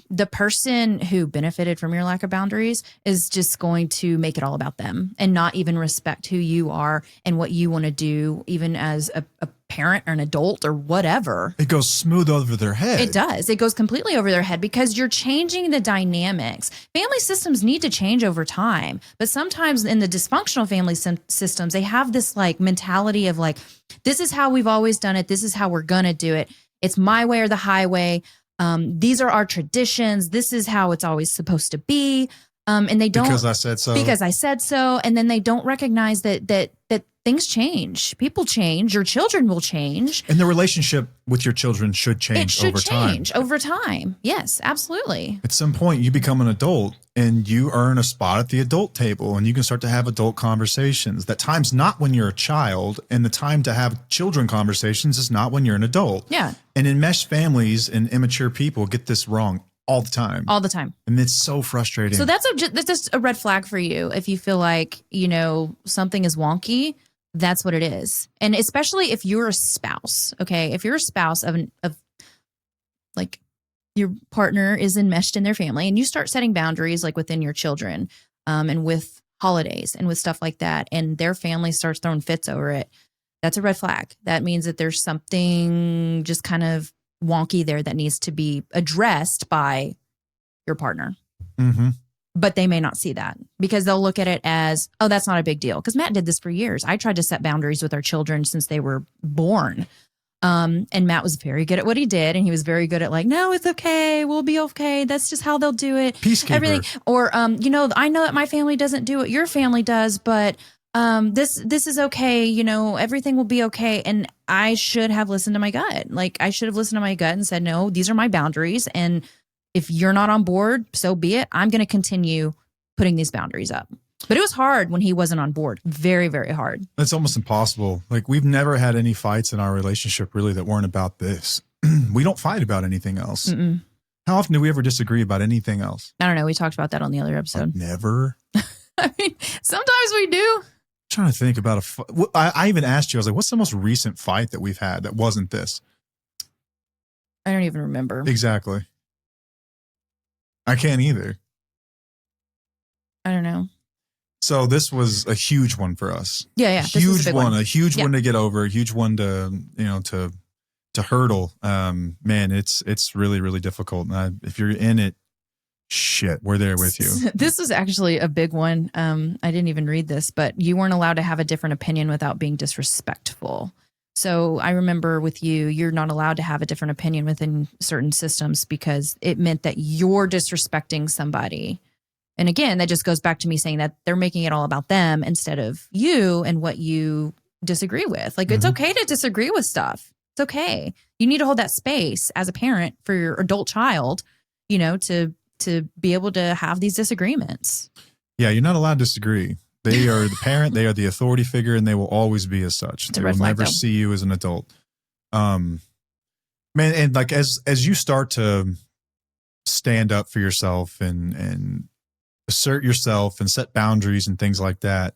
the person who benefited from your lack of boundaries is just going to make it all about them and not even respect who you are and what you want to do, even as a parent or an adult or whatever. It goes smooth over their head. It does. It goes completely over their head because you're changing the dynamics. Family systems need to change over time, but sometimes in the dysfunctional family systems, they have this like mentality of like, this is how we've always done it. This is how we're going to do it. It's my way or the highway. These are our traditions. This is how it's always supposed to be. And they don't, because I said so. Because I said so. And then they don't recognize that things change. People change. Your children will change. And the relationship with your children should change over time. It should change over time. Yes, absolutely. At some point, you become an adult and you earn a spot at the adult table and you can start to have adult conversations. That time's not when you're a child, and the time to have children conversations is not when you're an adult. Yeah. And enmeshed families and immature people get this wrong all the time. All the time. And it's so frustrating. So that's just a red flag for you. If you feel like, something is wonky, that's what it is. And especially if you're a spouse, okay? If you're a spouse of like your partner is enmeshed in their family and you start setting boundaries like within your children and with holidays and with stuff like that, and their family starts throwing fits over it, that's a red flag. That means that there's something just kind of wonky there that needs to be addressed by your partner. Mm-hmm. But they may not see that because they'll look at it as, oh, that's not a big deal. Because Matt did this for years. I tried to set boundaries with our children since they were born. And Matt was very good at what he did. And he was very good at like, no, it's okay. We'll be okay. That's just how they'll do it. Peacekeeper. Everything. Or, I know that my family doesn't do what your family does, but this is okay. Everything will be okay. And I should have listened to my gut. Like I should have listened to my gut and said, no, these are my boundaries. And if you're not on board, so be it. I'm going to continue putting these boundaries up. But it was hard when he wasn't on board. Very, very hard. It's almost impossible. Like we've never had any fights in our relationship really that weren't about this. We don't fight about anything else. Mm-mm. How often do we ever disagree about anything else? I don't know. We talked about that on the other episode. Never. I mean, sometimes we do. I'm trying to think about I even asked you, I was like, what's the most recent fight that we've had that wasn't this? I don't even remember. Exactly. I can't either. I don't know. So this was a huge one for us. Yeah. Huge one, a huge one to get over, a huge one to hurdle. Man, it's really, really difficult. And if you're in it, shit, we're there with you. This was actually a big one. I didn't even read this, but you weren't allowed to have a different opinion without being disrespectful. So I remember with you, you're not allowed to have a different opinion within certain systems because it meant that you're disrespecting somebody. And again, that just goes back to me saying that they're making it all about them instead of you and what you disagree with. Like, It's okay to disagree with stuff. It's okay. You need to hold that space as a parent for your adult child, to be able to have these disagreements. Yeah, you're not allowed to disagree. They are the parent, they are the authority figure, and they will always be as such. They will never see you as an adult. Man, and like as you start to stand up for yourself and assert yourself and set boundaries and things like that,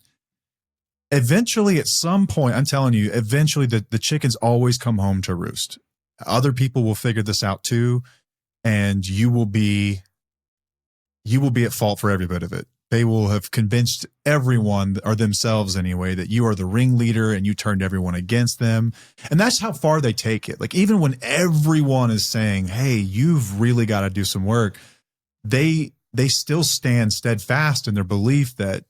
eventually at some point, I'm telling you, eventually the chickens always come home to roost. Other people will figure this out too, and you will be at fault for every bit of it. They will have convinced everyone, or themselves anyway, that you are the ringleader and you turned everyone against them. And that's how far they take it. Like even when everyone is saying, hey, you've really got to do some work, they still stand steadfast in their belief that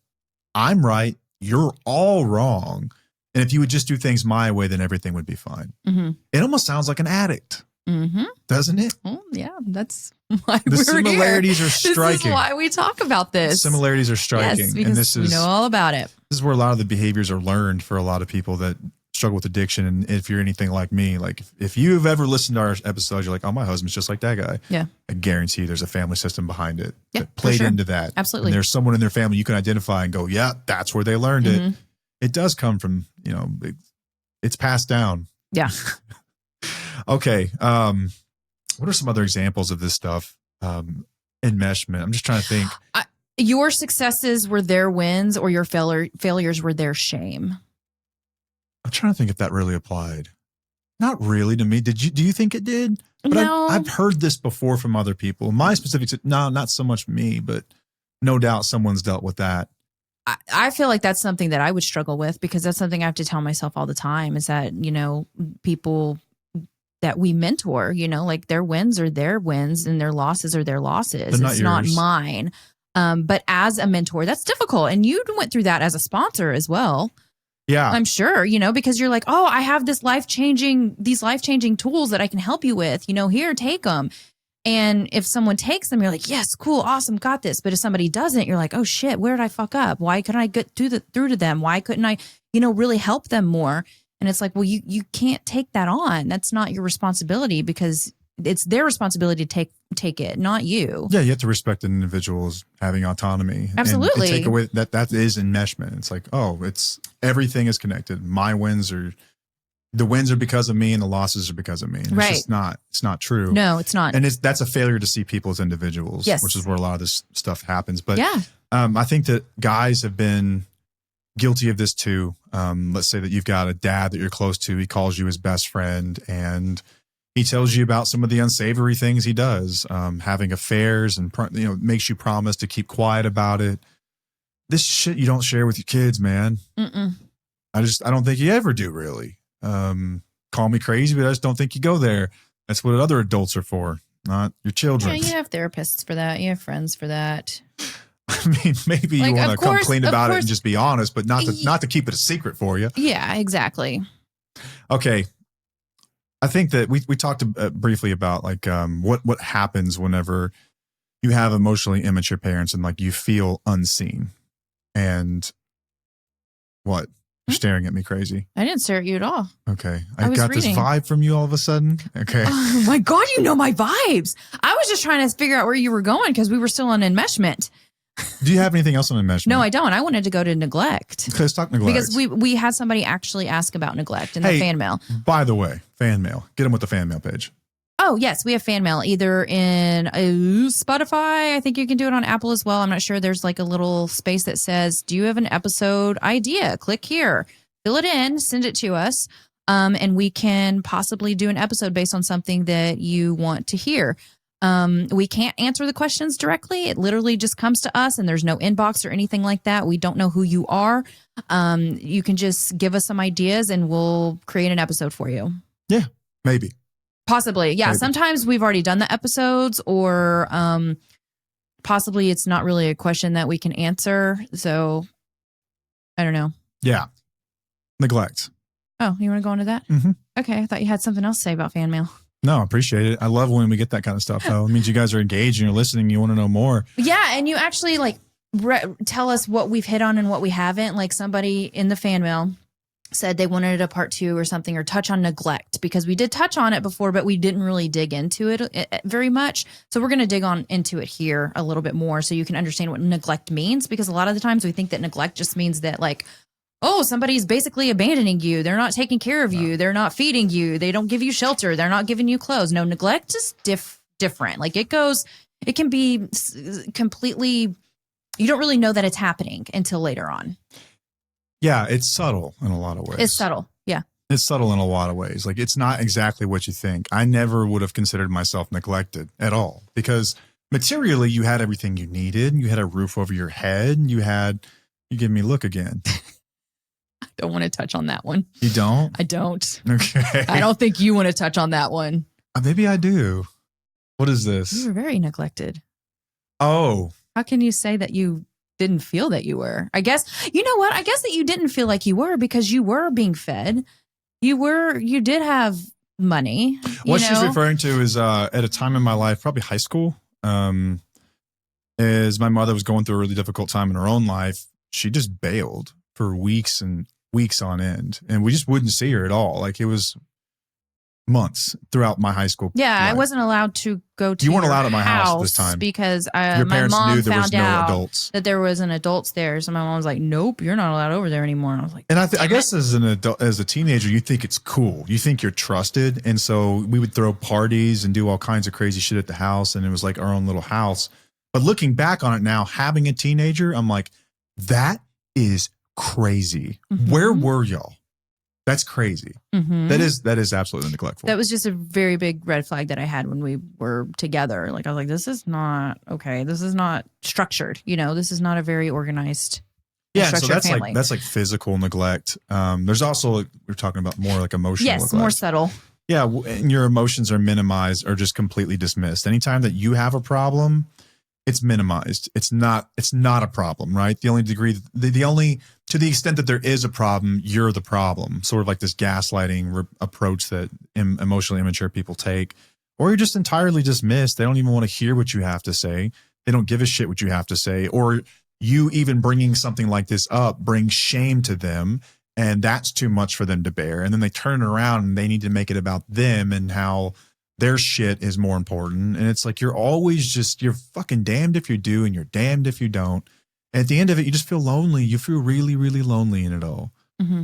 I'm right, you're all wrong. And if you would just do things my way, then everything would be fine. Mm-hmm. It almost sounds like an addict. Mm-hmm. Doesn't it? Oh, yeah, that's why the similarities are striking. This is why we talk about this. The similarities are striking. Yes, because we know all about it. This is where a lot of the behaviors are learned for a lot of people that struggle with addiction. And if you're anything like me, like if you've ever listened to our episodes, you're like, oh, my husband's just like that guy. Yeah. I guarantee there's a family system behind it that for played sure. into that. Absolutely. And there's someone in their family you can identify and go, yeah, that's where they learned it. It does come from, it's passed down. Yeah. Okay. What are some other examples of this stuff? Enmeshment. I'm just trying to think. Your successes were their wins, or your failures were their shame. I'm trying to think if that really applied. Not really to me. Do you think it did? But No. I've heard this before from other people. My specific, no, not so much me, but no doubt someone's dealt with that. I feel like that's something that I would struggle with, because that's something I have to tell myself all the time, is that, people that we mentor, like their wins are their wins and their losses are their losses. But It's not mine. But as a mentor, that's difficult. And you went through that as a sponsor as well. Yeah. I'm sure, because you're like, oh, I have these life-changing tools that I can help you with, here, take them. And if someone takes them, you're like, yes, cool, awesome, got this. But if somebody doesn't, you're like, oh shit, where did I fuck up? Why couldn't I get through to them? Why couldn't I, really help them more? And it's like, well, you can't take that on. That's not your responsibility, because it's their responsibility to take it, not you. Yeah, you have to respect an individual's having autonomy. Absolutely. And take away that is enmeshment. It's like, everything is connected. The wins are because of me and the losses are because of me. And right. It's not true. No, it's not. And that's a failure to see people as individuals, yes. which is where a lot of this stuff happens. But yeah. I think that guys have been guilty of this too. Let's say that you've got a dad that you're close to. He calls you his best friend and he tells you about some of the unsavory things he does, having affairs, and makes you promise to keep quiet about it. This shit you don't share with your kids, man. Mm-mm. I don't think you ever do, really. Call me crazy, but I just don't think you go there. That's what other adults are for, not your children. Yeah, you have therapists for that. You have friends for that. I mean, maybe you want to come clean about it and just be honest, but not to keep it a secret for you. Yeah, exactly. Okay. I think that we talked briefly about what happens whenever you have emotionally immature parents and you feel unseen. And what? You're staring at me crazy. I didn't stare at you at all. Okay. I got this vibe from you all of a sudden. Okay. Oh my God, you know my vibes. I was just trying to figure out where you were going, because we were still on enmeshment. Do you have anything else on enmeshment? No, I don't. I wanted to go to neglect. Okay, let's talk neglect. Because we had somebody actually ask about neglect in the fan mail. By the way, fan mail. Get them with the fan mail page. Oh, yes. We have fan mail either in Spotify. I think you can do it on Apple as well. I'm not sure. There's a little space that says, do you have an episode idea? Click here, fill it in, send it to us. And we can possibly do an episode based on something that you want to hear. We can't answer the questions directly. It literally just comes to us, and there's no inbox or anything like that. We don't know who you are. You can just give us some ideas and we'll create an episode for you. Yeah, maybe. Possibly. Yeah. Maybe. Sometimes we've already done the episodes, or possibly it's not really a question that we can answer. So I don't know. Yeah. Neglect. Oh, you want to go into that? Mm-hmm. Okay. I thought you had something else to say about fan mail. No, I appreciate it. I love when we get that kind of stuff, though. It means you guys are engaged and you're listening. You want to know more. Yeah. And you actually tell us what we've hit on and what we haven't. Like somebody in the fan mail said they wanted a part 2 or something, or touch on neglect, because we did touch on it before, but we didn't really dig into it very much. So we're going to dig into it here a little bit more, so you can understand what neglect means, because a lot of the times we think that neglect just means that somebody's basically abandoning you. They're not taking care of you. They're not feeding you. They don't give you shelter. They're not giving you clothes. No, neglect is different. It can be completely, you don't really know that it's happening until later on. Yeah, it's subtle in a lot of ways. It's subtle. Yeah. It's subtle in a lot of ways. It's not exactly what you think. I never would have considered myself neglected at all, because materially you had everything you needed. You had a roof over your head. You give me a look again. I don't want to touch on that one. You don't? I don't. Okay. I don't think you want to touch on that one. Maybe I do. What is this? You were very neglected. Oh. How can you say that you didn't feel that you were? I guess, you know what? I guess that you didn't feel like you were, because you were being fed. You did have money. What she's referring to is at a time in my life, probably high school, as my mother was going through a really difficult time in her own life. She just bailed for weeks and weeks on end, and we just wouldn't see her at all. It was months throughout my high school. Yeah, life. I wasn't allowed to go to. You weren't allowed at my house at this time because your my parents mom knew there was found no out adults. that there was an adults there. So my mom was like, "Nope, you're not allowed over there anymore." And I was like, and I guess as an adult, as a teenager, you think it's cool. You think you're trusted, and so we would throw parties and do all kinds of crazy shit at the house, and it was like our own little house. But looking back on it now, having a teenager, I'm like, that is crazy. Mm-hmm. Where were y'all? That's crazy. Mm-hmm. That is absolutely neglectful. That was just a very big red flag that I had when we were together. Like I was like, this is not okay. This is not structured. This is not a very organized. Yeah, so structured family. that's like physical neglect. There's also we're talking about more like emotional Yes, neglect. more subtle. Yeah, and your emotions are minimized or just completely dismissed. Anytime that you have a problem, it's minimized. It's not a problem, right? The only to the extent that there is a problem, you're the problem. Sort of like this gaslighting approach that emotionally immature people take, or you're just entirely dismissed. They don't even want to hear what you have to say. They don't give a shit what you have to say, or you even bringing something like this up brings shame to them, and that's too much for them to bear. And then they turn around and they need to make it about them and how their shit is more important. And it's like, you're fucking damned if you do and you're damned if you don't. And at the end of it, you just feel lonely. You feel really, really lonely in it all. Mm-hmm.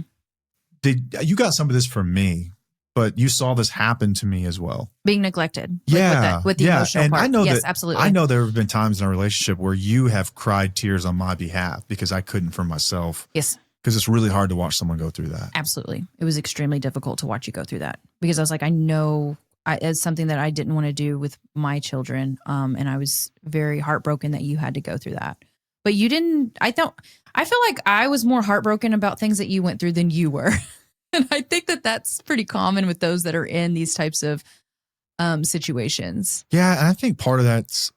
You got some of this from me, but you saw this happen to me as well. Being neglected. Yeah. With the emotional and part. I know yes, that, absolutely. I know there have been times in our relationship where you have cried tears on my behalf because I couldn't for myself. Yes. Because it's really hard to watch someone go through that. Absolutely. It was extremely difficult to watch you go through that because I was like, I know it's something that I didn't want to do with my children. And I was very heartbroken that you had to go through that. But you didn't, I feel like I was more heartbroken about things that you went through than you were. And I think that that's pretty common with those that are in these types of situations. Yeah. And I think part of that's.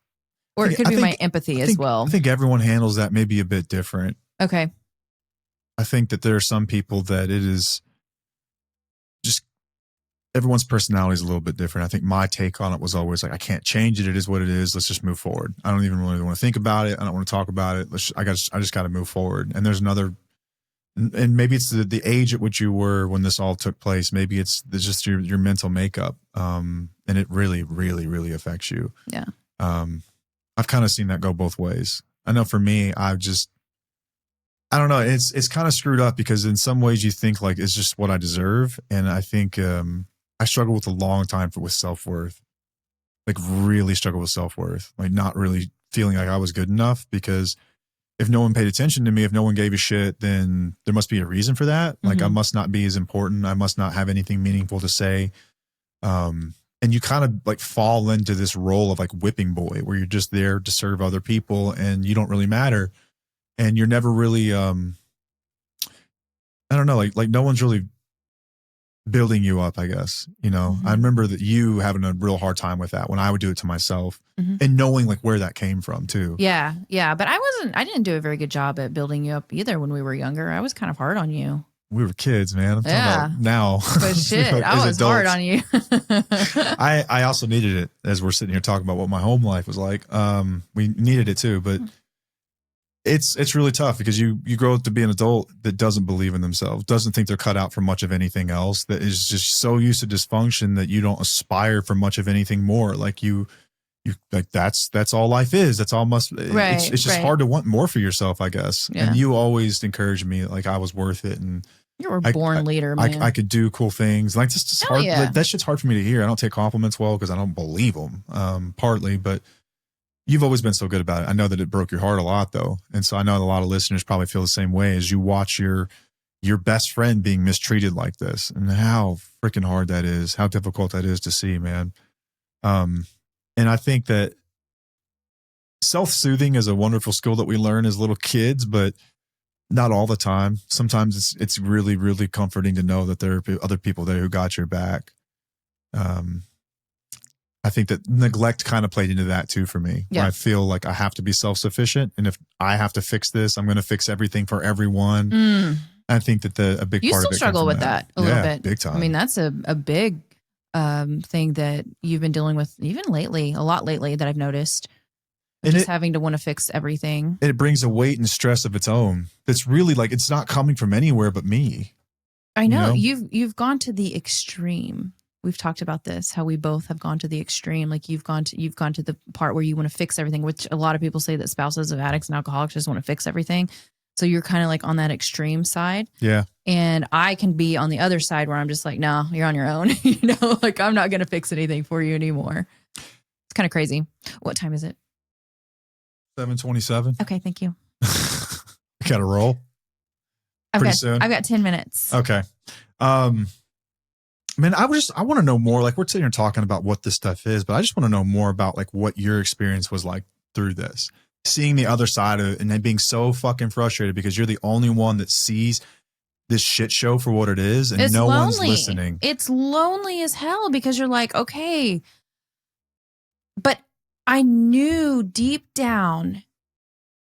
Or it could be my empathy as well. I think everyone handles that maybe a bit different. Okay. I think that there are some people that it is just everyone's personality is a little bit different. I think my take on it was always like, I can't change it. It is what it is. Let's just move forward. I don't even really want to think about it. I don't want to talk about it. I just got to move forward. And there's another, and maybe it's the age at which you were when this all took place. Maybe it's just your mental makeup. And it really, really, really affects you. Yeah. I've kind of seen that go both ways. I know for me, I don't know. It's kind of screwed up because in some ways you think like it's just what I deserve. And I think I struggled with a long time with self-worth, like really struggled with self-worth, like not really feeling like I was good enough because if no one paid attention to me, if no one gave a shit, then there must be a reason for that. Like I must not be as important. I must not have anything meaningful to say. And you kind of like fall into this role of like whipping boy where you're just there to serve other people and you don't really matter. And you're never really, I don't know, like no one's really building you up, I guess. I remember that you having a real hard time with that when I would do it to myself and knowing like where that came from too. Yeah. Yeah. But I didn't do a very good job at building you up either when we were younger. I was kind of hard on you. We were kids, man. I'm talking about now. But shit, I was hard on you. I also needed it as we're sitting here talking about what my home life was like. We needed it too, but it's really tough because you grow up to be an adult that doesn't believe in themselves, doesn't think they're cut out for much of anything else, that is just so used to dysfunction that you don't aspire for much of anything more. Like you like that's all life is. That's all right, it's just hard to want more for yourself, I guess. Yeah. And you always encouraged me like I was worth it and you were a born leader, man. I could do cool things. Like that's just hard. Yeah. Like, that shit's hard for me to hear. I don't take compliments well because I don't believe them. Partly, but you've always been so good about it. I know that it broke your heart a lot though. And so I know a lot of listeners probably feel the same way as you watch your best friend being mistreated like this and how freaking hard that is, how difficult that is to see, man. And I think that self-soothing is a wonderful skill that we learn as little kids, but not all the time. Sometimes it's really, really comforting to know that there are other people there who got your back. I think that neglect kind of played into that too for me. Yeah. Where I feel like I have to be self-sufficient. And if I have to fix this, I'm going to fix everything for everyone. I think that a big part of it. You still struggle with that a little bit. Big time. I mean, that's a big thing that you've been dealing with even lately, a lot lately that I've noticed. And just having to want to fix everything. And it brings a weight and stress of its own. That's really like, it's not coming from anywhere but me. I know. You've gone to the extreme. We've talked about this, how we both have gone to the extreme. Like you've gone to the part where you want to fix everything, which a lot of people say that spouses of addicts and alcoholics just want to fix everything. So you're kind of like on that extreme side. Yeah. And I can be on the other side where I'm just like, no, you're on your own. Like I'm not going to fix anything for you anymore. It's kind of crazy. What time is it? 7:27. Okay. Thank you. Got to roll. Pretty soon. I've got 10 minutes. Okay. Man, I want to know more. Like, we're sitting here talking about what this stuff is, but I just want to know more about like what your experience was like through this, seeing the other side of it, and then being so fucking frustrated because you're the only one that sees this shit show for what it is, and no one's listening. It's lonely as hell because you're like, okay, but I knew deep down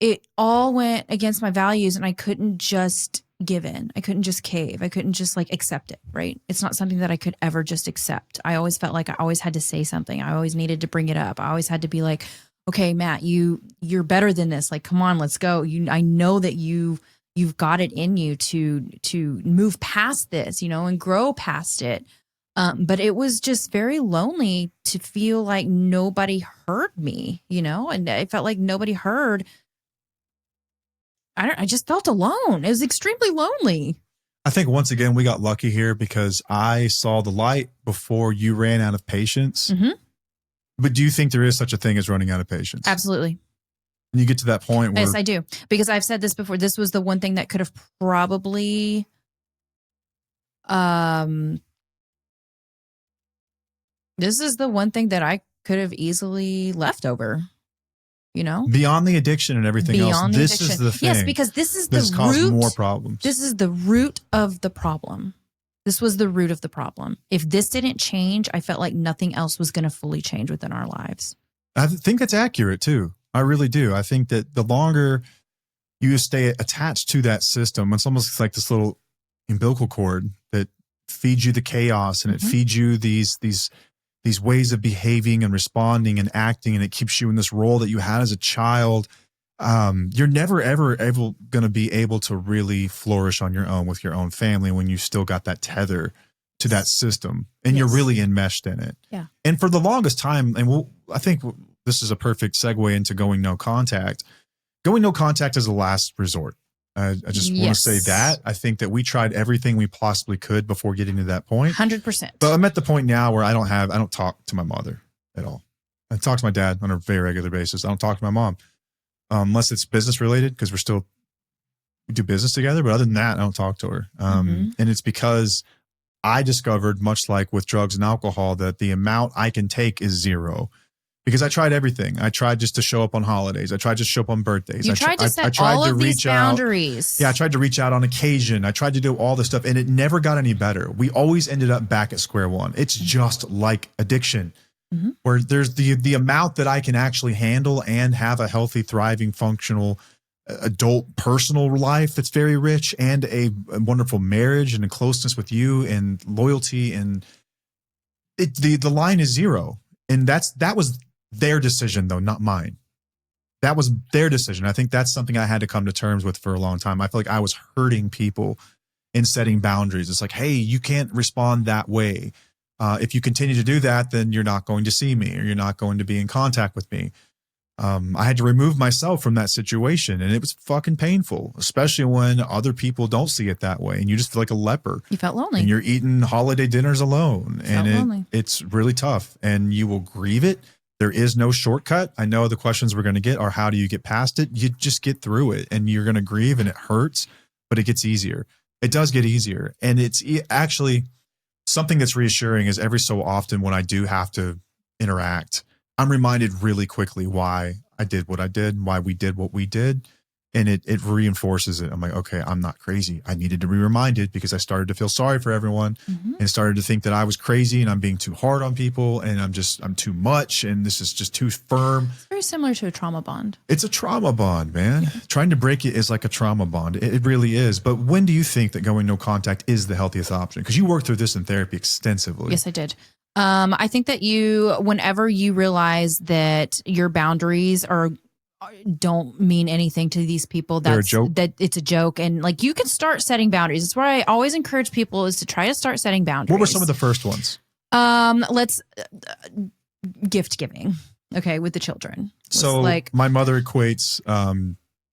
it all went against my values, and I couldn't just give in. I couldn't just cave. I couldn't just like accept it, right? It's not something that I could ever just accept. I always felt like I always had to say something. I always needed to bring it up. I always had to be like, okay, Matt, you're better than this. Like, come on, let's go. I know that you've got it in you to move past this, and grow past it. But it was just very lonely to feel like nobody heard me, and I felt like nobody heard. I just felt alone. It was extremely lonely. I think once again, we got lucky here because I saw the light before you ran out of patience. Mm-hmm. But do you think there is such a thing as running out of patience? Absolutely. And you get to that point where... Yes, I do. Because I've said this before. This was the one thing that could have probably... This is the one thing that I could have easily left over. Beyond the addiction and everything else, this is the thing. Yes, because this is the root. This caused more problems. This is the root of the problem. This was the root of the problem. If this didn't change, I felt like nothing else was going to fully change within our lives. I think that's accurate too. I really do. I think that the longer you stay attached to that system, it's almost like this little umbilical cord that feeds you the chaos, and it feeds you these ways of behaving and responding and acting, and it keeps you in this role that you had as a child. You're never, ever going to be able to really flourish on your own with your own family when you still got that tether to that system and you're really enmeshed in it. Yeah. And for the longest time, and I think this is a perfect segue into going no contact. Going no contact is a last resort. I just want to say that. I think that we tried everything we possibly could before getting to that point. 100%. But I'm at the point now where I don't talk to my mother at all. I talk to my dad on a very regular basis. I don't talk to my mom unless it's business related because we do business together. But other than that, I don't talk to her. And it's because I discovered, much like with drugs and alcohol, that the amount I can take is zero. Because I tried everything. I tried just to show up on holidays. I tried to show up on birthdays. You tried to set all of these boundaries. Yeah, I tried to reach out on occasion. I tried to do all this stuff, and it never got any better. We always ended up back at square one. It's just like addiction, where there's the amount that I can actually handle and have a healthy, thriving, functional adult personal life that's very rich, and a wonderful marriage and a closeness with you and loyalty. And the line is zero. And that was their decision, though, not mine. That was their decision. I think that's something I had to come to terms with for a long time. I feel like I was hurting people in setting boundaries. It's like, hey, you can't respond that way. If you continue to do that, then you're not going to see me, or you're not going to be in contact with me. I had to remove myself from that situation, and it was fucking painful, especially when other people don't see it that way, and you just feel like a leper. You felt lonely. And you're eating holiday dinners alone, lonely. It's really tough, and you will grieve it. There is no shortcut. I know the questions we're going to get are, how do you get past it? You just get through it, and you're going to grieve, and it hurts, but it gets easier. It does get easier. And it's actually something that's reassuring is every so often when I do have to interact, I'm reminded really quickly why I did what I did, why we did what we did. And it reinforces it. I'm like, okay, I'm not crazy. I needed to be reminded because I started to feel sorry for everyone and started to think that I was crazy and I'm being too hard on people and I'm too much and this is just too firm. It's very similar to a trauma bond. It's a trauma bond, man. Trying to break it is like a trauma bond. It really is. But when do you think that going no contact is the healthiest option? Because you worked through this in therapy extensively. Yes, I did. I think that whenever you realize that your boundaries don't mean anything to these people, that it's a joke, and like you can start setting boundaries. It's what I always encourage people is to try to start setting boundaries. What were some of the first ones? Let's gift giving. Okay, with the children. So like my mother equates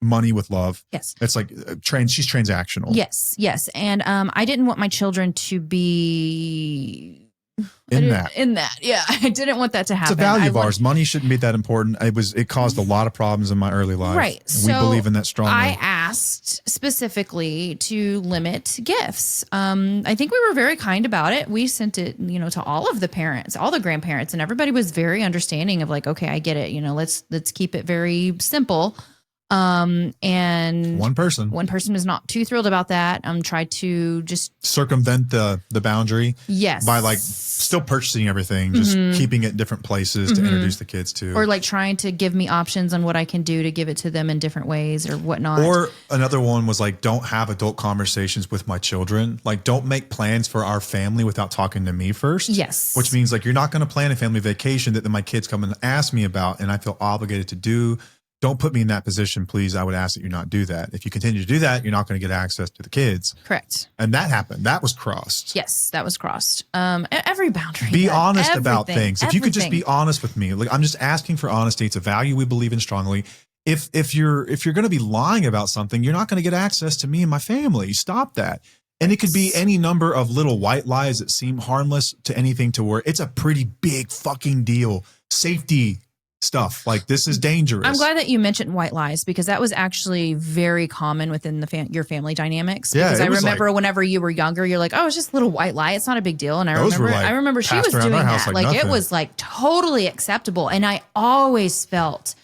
money with love. Yes, it's like she's transactional. Yes, and I didn't want my children to be. In that, yeah, I didn't want that to happen. It's a value of ours. Money shouldn't be that important. It caused a lot of problems in my early life. Right. We believe in that strongly. I asked specifically to limit gifts. I think we were very kind about it. We sent it, to all of the parents, all the grandparents, and everybody was very understanding of like, okay, I get it. Let's keep it very simple. And one person was not too thrilled about that. Tried to just circumvent the boundary. Yes. By like still purchasing everything, just keeping it in different places to introduce the kids to. Or like trying to give me options on what I can do to give it to them in different ways or whatnot. Or another one was like, don't have adult conversations with my children. Like, don't make plans for our family without talking to me first. Yes. Which means like, you're not going to plan a family vacation that then my kids come and ask me about and I feel obligated to do. Don't put me in that position, please. I would ask that you not do that. If you continue to do that, you're not going to get access to the kids. Correct. And that happened. That was crossed. Yes, that was crossed. Every boundary. Be honest about things. If you could just be honest with me, like I'm just asking for honesty. It's a value we believe in strongly. If you're going to be lying about something, you're not going to get access to me and my family. Stop that. And it could be any number of little white lies that seem harmless to anything to where it's a pretty big fucking deal. Safety stuff like this is dangerous. I'm glad that you mentioned white lies because that was actually very common within your family dynamics. Yeah, because I remember whenever you were younger, you're like, oh, it's just a little white lie. It's not a big deal. And I remember she was doing that. Like it was like totally acceptable. And I always felt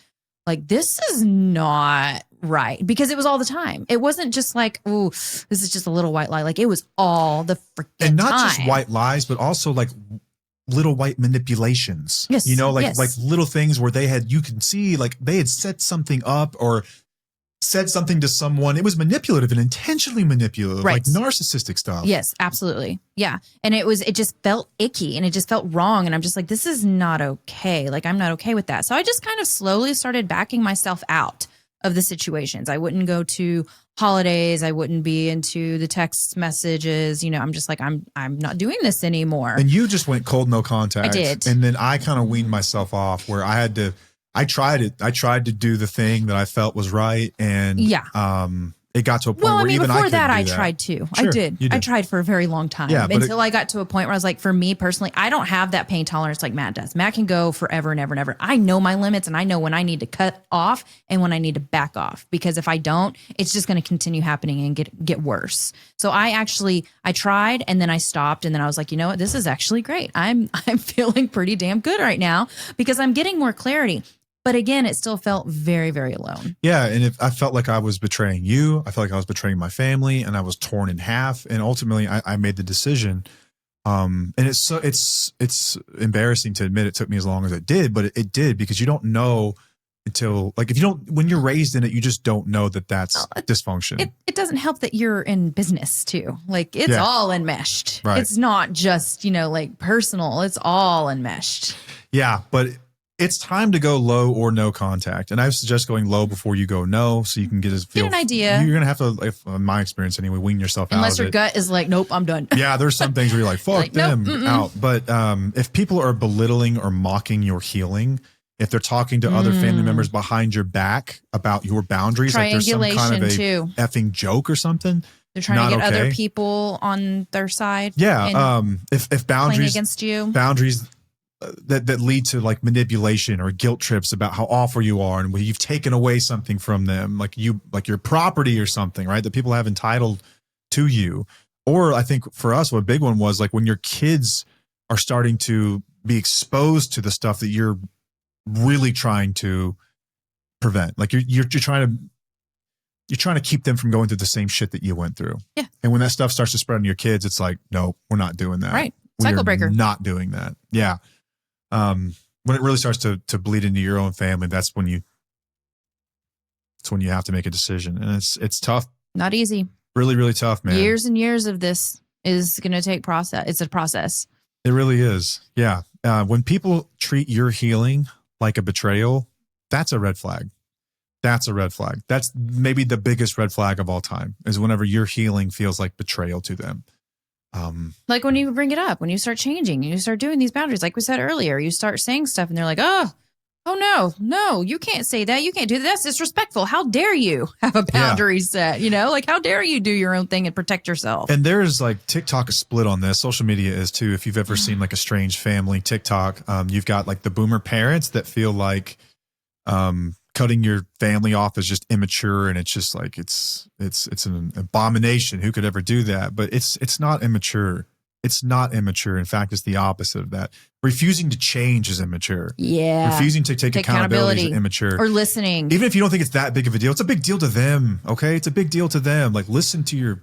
like this is not right because it was all the time. It wasn't just like, oh, this is just a little white lie. Like it was all the freaking and not time. just white lies, but also like little white manipulations, yes, like little things where you can see like they had set something up or said something to someone. It was manipulative and intentionally manipulative, right. Like narcissistic stuff. Yes, absolutely. Yeah. And it just felt icky and it just felt wrong. And I'm just like, this is not okay. Like, I'm not okay with that. So I just kind of slowly started backing myself out of the situations. I wouldn't go to holidays. I wouldn't be into the text messages. I'm just like, I'm not doing this anymore. And you just went cold, no contact. I did. And then I kind of weaned myself off where I tried it. I tried to do the thing that I felt was right. And it got to a point where even I couldn't do that. I tried too. Sure, I did. I tried for a very long time until I got to a point where I was like, for me personally, I don't have that pain tolerance like Matt does. Matt can go forever and ever and ever. I know my limits and I know when I need to cut off and when I need to back off, because if I don't, it's just going to continue happening and get worse. So I tried and then I stopped and then I was like, you know what? This is actually great. I'm feeling pretty damn good right now because I'm getting more clarity. But again, it still felt very, very alone. Yeah. And I felt like I was betraying you. I felt like I was betraying my family and I was torn in half. And ultimately I made the decision. And it's embarrassing to admit it took me as long as it did, but it did because you don't know until like, when you're raised in it, you just don't know that that's dysfunction. It doesn't help that you're in business too. Like it's all enmeshed. Right. It's not just, like personal. It's all enmeshed. Yeah. But it's time to go low or no contact. And I suggest going low before you go no, so you can get an idea. You're going to have to, in my experience anyway, wean yourself out of it. Unless your gut is like, nope, I'm done. Yeah, there's some things where you're like, fuck them, out. But if people are belittling or mocking your healing, if they're talking to other family members behind your back about your boundaries, like there's some kind of a effing joke or something. They're trying to get other people on their side. Yeah. If boundaries against you, boundaries that lead to like manipulation or guilt trips about how awful you are and you've taken away something from them, like your property or something, right? That people have entitled to you. Or I think for us, what a big one was like when your kids are starting to be exposed to the stuff that you're really trying to prevent. Like you're trying to keep them from going through the same shit that you went through. Yeah. And when that stuff starts to spread on your kids, it's like, no, we're not doing that. Right. Cycle breaker. Not doing that. Yeah. When it really starts to bleed into your own family, that's when you have to make a decision. And it's tough. Not easy. Really, really tough, man. Years and years of this is going to take process. It's a process. It really is. Yeah. When people treat your healing like a betrayal, that's a red flag. That's a red flag. That's maybe the biggest red flag of all time is whenever your healing feels like betrayal to them. Like when you bring it up, when you start changing, you start doing these boundaries, like we said earlier, you start saying stuff and they're like, oh no, you can't say that. You can't do that. That's disrespectful. How dare you have a boundary set? Like how dare you do your own thing and protect yourself? And there's like TikTok is split on this. Social media is too. If you've ever seen like a strange family TikTok, you've got like the boomer parents that feel like, kind cutting your family off is just immature, and it's just like it's an abomination. Who could ever do that? But it's not immature. It's not immature. In fact, it's the opposite of that. Refusing to change is immature. Yeah. Refusing to take accountability is immature. Or listening. Even if you don't think it's that big of a deal, it's a big deal to them. Okay, it's a big deal to them. Like listen to your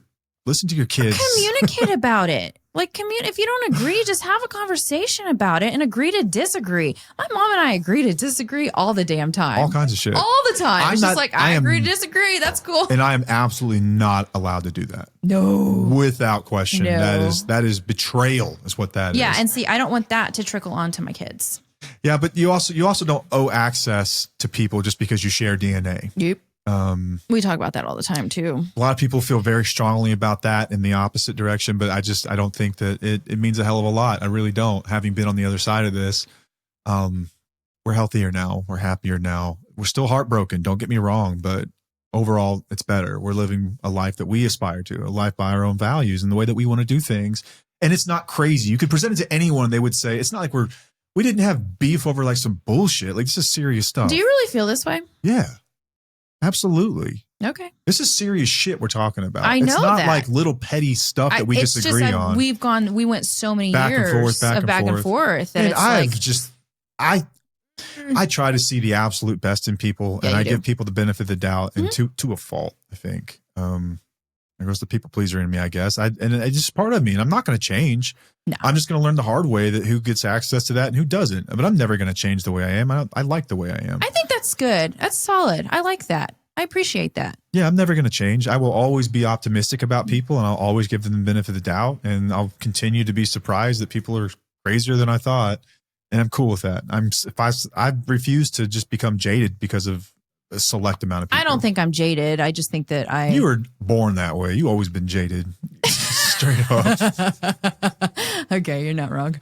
kids. Communicate about it. Like, if you don't agree, just have a conversation about it and agree to disagree. My mom and I agree to disagree all the damn time. All kinds of shit. All the time. It's just like, I agree to disagree. That's cool. And I am absolutely not allowed to do that. No. Without question. No. That is betrayal is what that is. Yeah, and see, I don't want that to trickle on to my kids. Yeah, but you also don't owe access to people just because you share DNA. Yep. We talk about that all the time too. A lot of people feel very strongly about that in the opposite direction, but I don't think that it means a hell of a lot. I really don't. Having been on the other side of this, we're healthier now. We're happier now. We're still heartbroken. Don't get me wrong, but overall it's better. We're living a life that we aspire to, a life by our own values and the way that we want to do things. And it's not crazy. You could present it to anyone. They would say, it's not like we didn't have beef over like some bullshit. Like this is serious stuff. Do you really feel this way? Yeah. Absolutely. Okay. This is serious shit we're talking about. I know it's not that. like little petty stuff that we disagree on. We went so many back years and back and forth that and it's I try to see the absolute best in people, and I give people the benefit of the doubt, and to a fault, I think. There goes the people pleaser in me, I guess. And it's just part of me, and I'm not going to change. No. I'm just going to learn the hard way that who gets access to that and who doesn't. But I'm never going to change the way I am. I like the way I am. I think that's good. That's solid. I like that. I appreciate that. Yeah, I'm never going to change. I will always be optimistic about people, and I'll always give them the benefit of the doubt, and I'll continue to be surprised that people are crazier than I thought, and I'm cool with that. I refuse to just become jaded because of a select amount of people. I don't think I'm jaded. I just think that You were born that way. You always been jaded. Straight up. Okay, you're not wrong.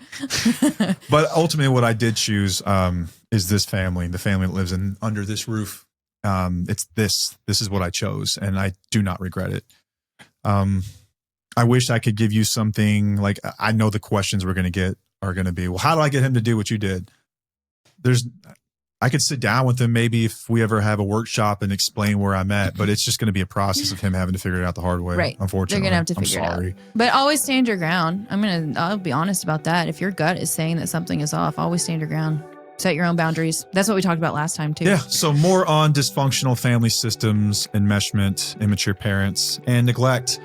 But ultimately what I did choose is this family, the family that lives under this roof. It's this is what I chose, and I do not regret it. I wish I could give you something like, I know the questions we're going to get are going to be, well, how do I get him to do what you did? I could sit down with him maybe if we ever have a workshop and explain where I'm at, but it's just going to be a process of him having to figure it out the hard way. Right. Unfortunately. They're going to have to figure it out. But always stand your ground. I'll be honest about that. If your gut is saying that something is off, always stand your ground. Set your own boundaries. That's what we talked about last time too. Yeah. So more on dysfunctional family systems, enmeshment, immature parents, and neglect.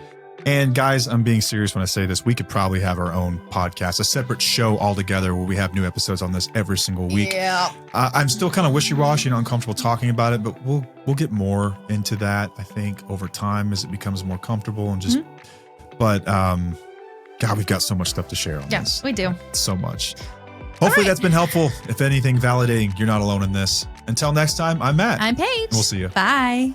And guys, I'm being serious when I say this. We could probably have our own podcast, a separate show altogether where we have new episodes on this every single week. Yeah. I'm still kind of wishy-washy and uncomfortable talking about it, but we'll get more into that, I think, over time as it becomes more comfortable and just. But God, we've got so much stuff to share on this. Yes, we do. So much. Hopefully that's been helpful. If anything, validating you're not alone in this. Until next time, I'm Matt. I'm Paige. We'll see you. Bye.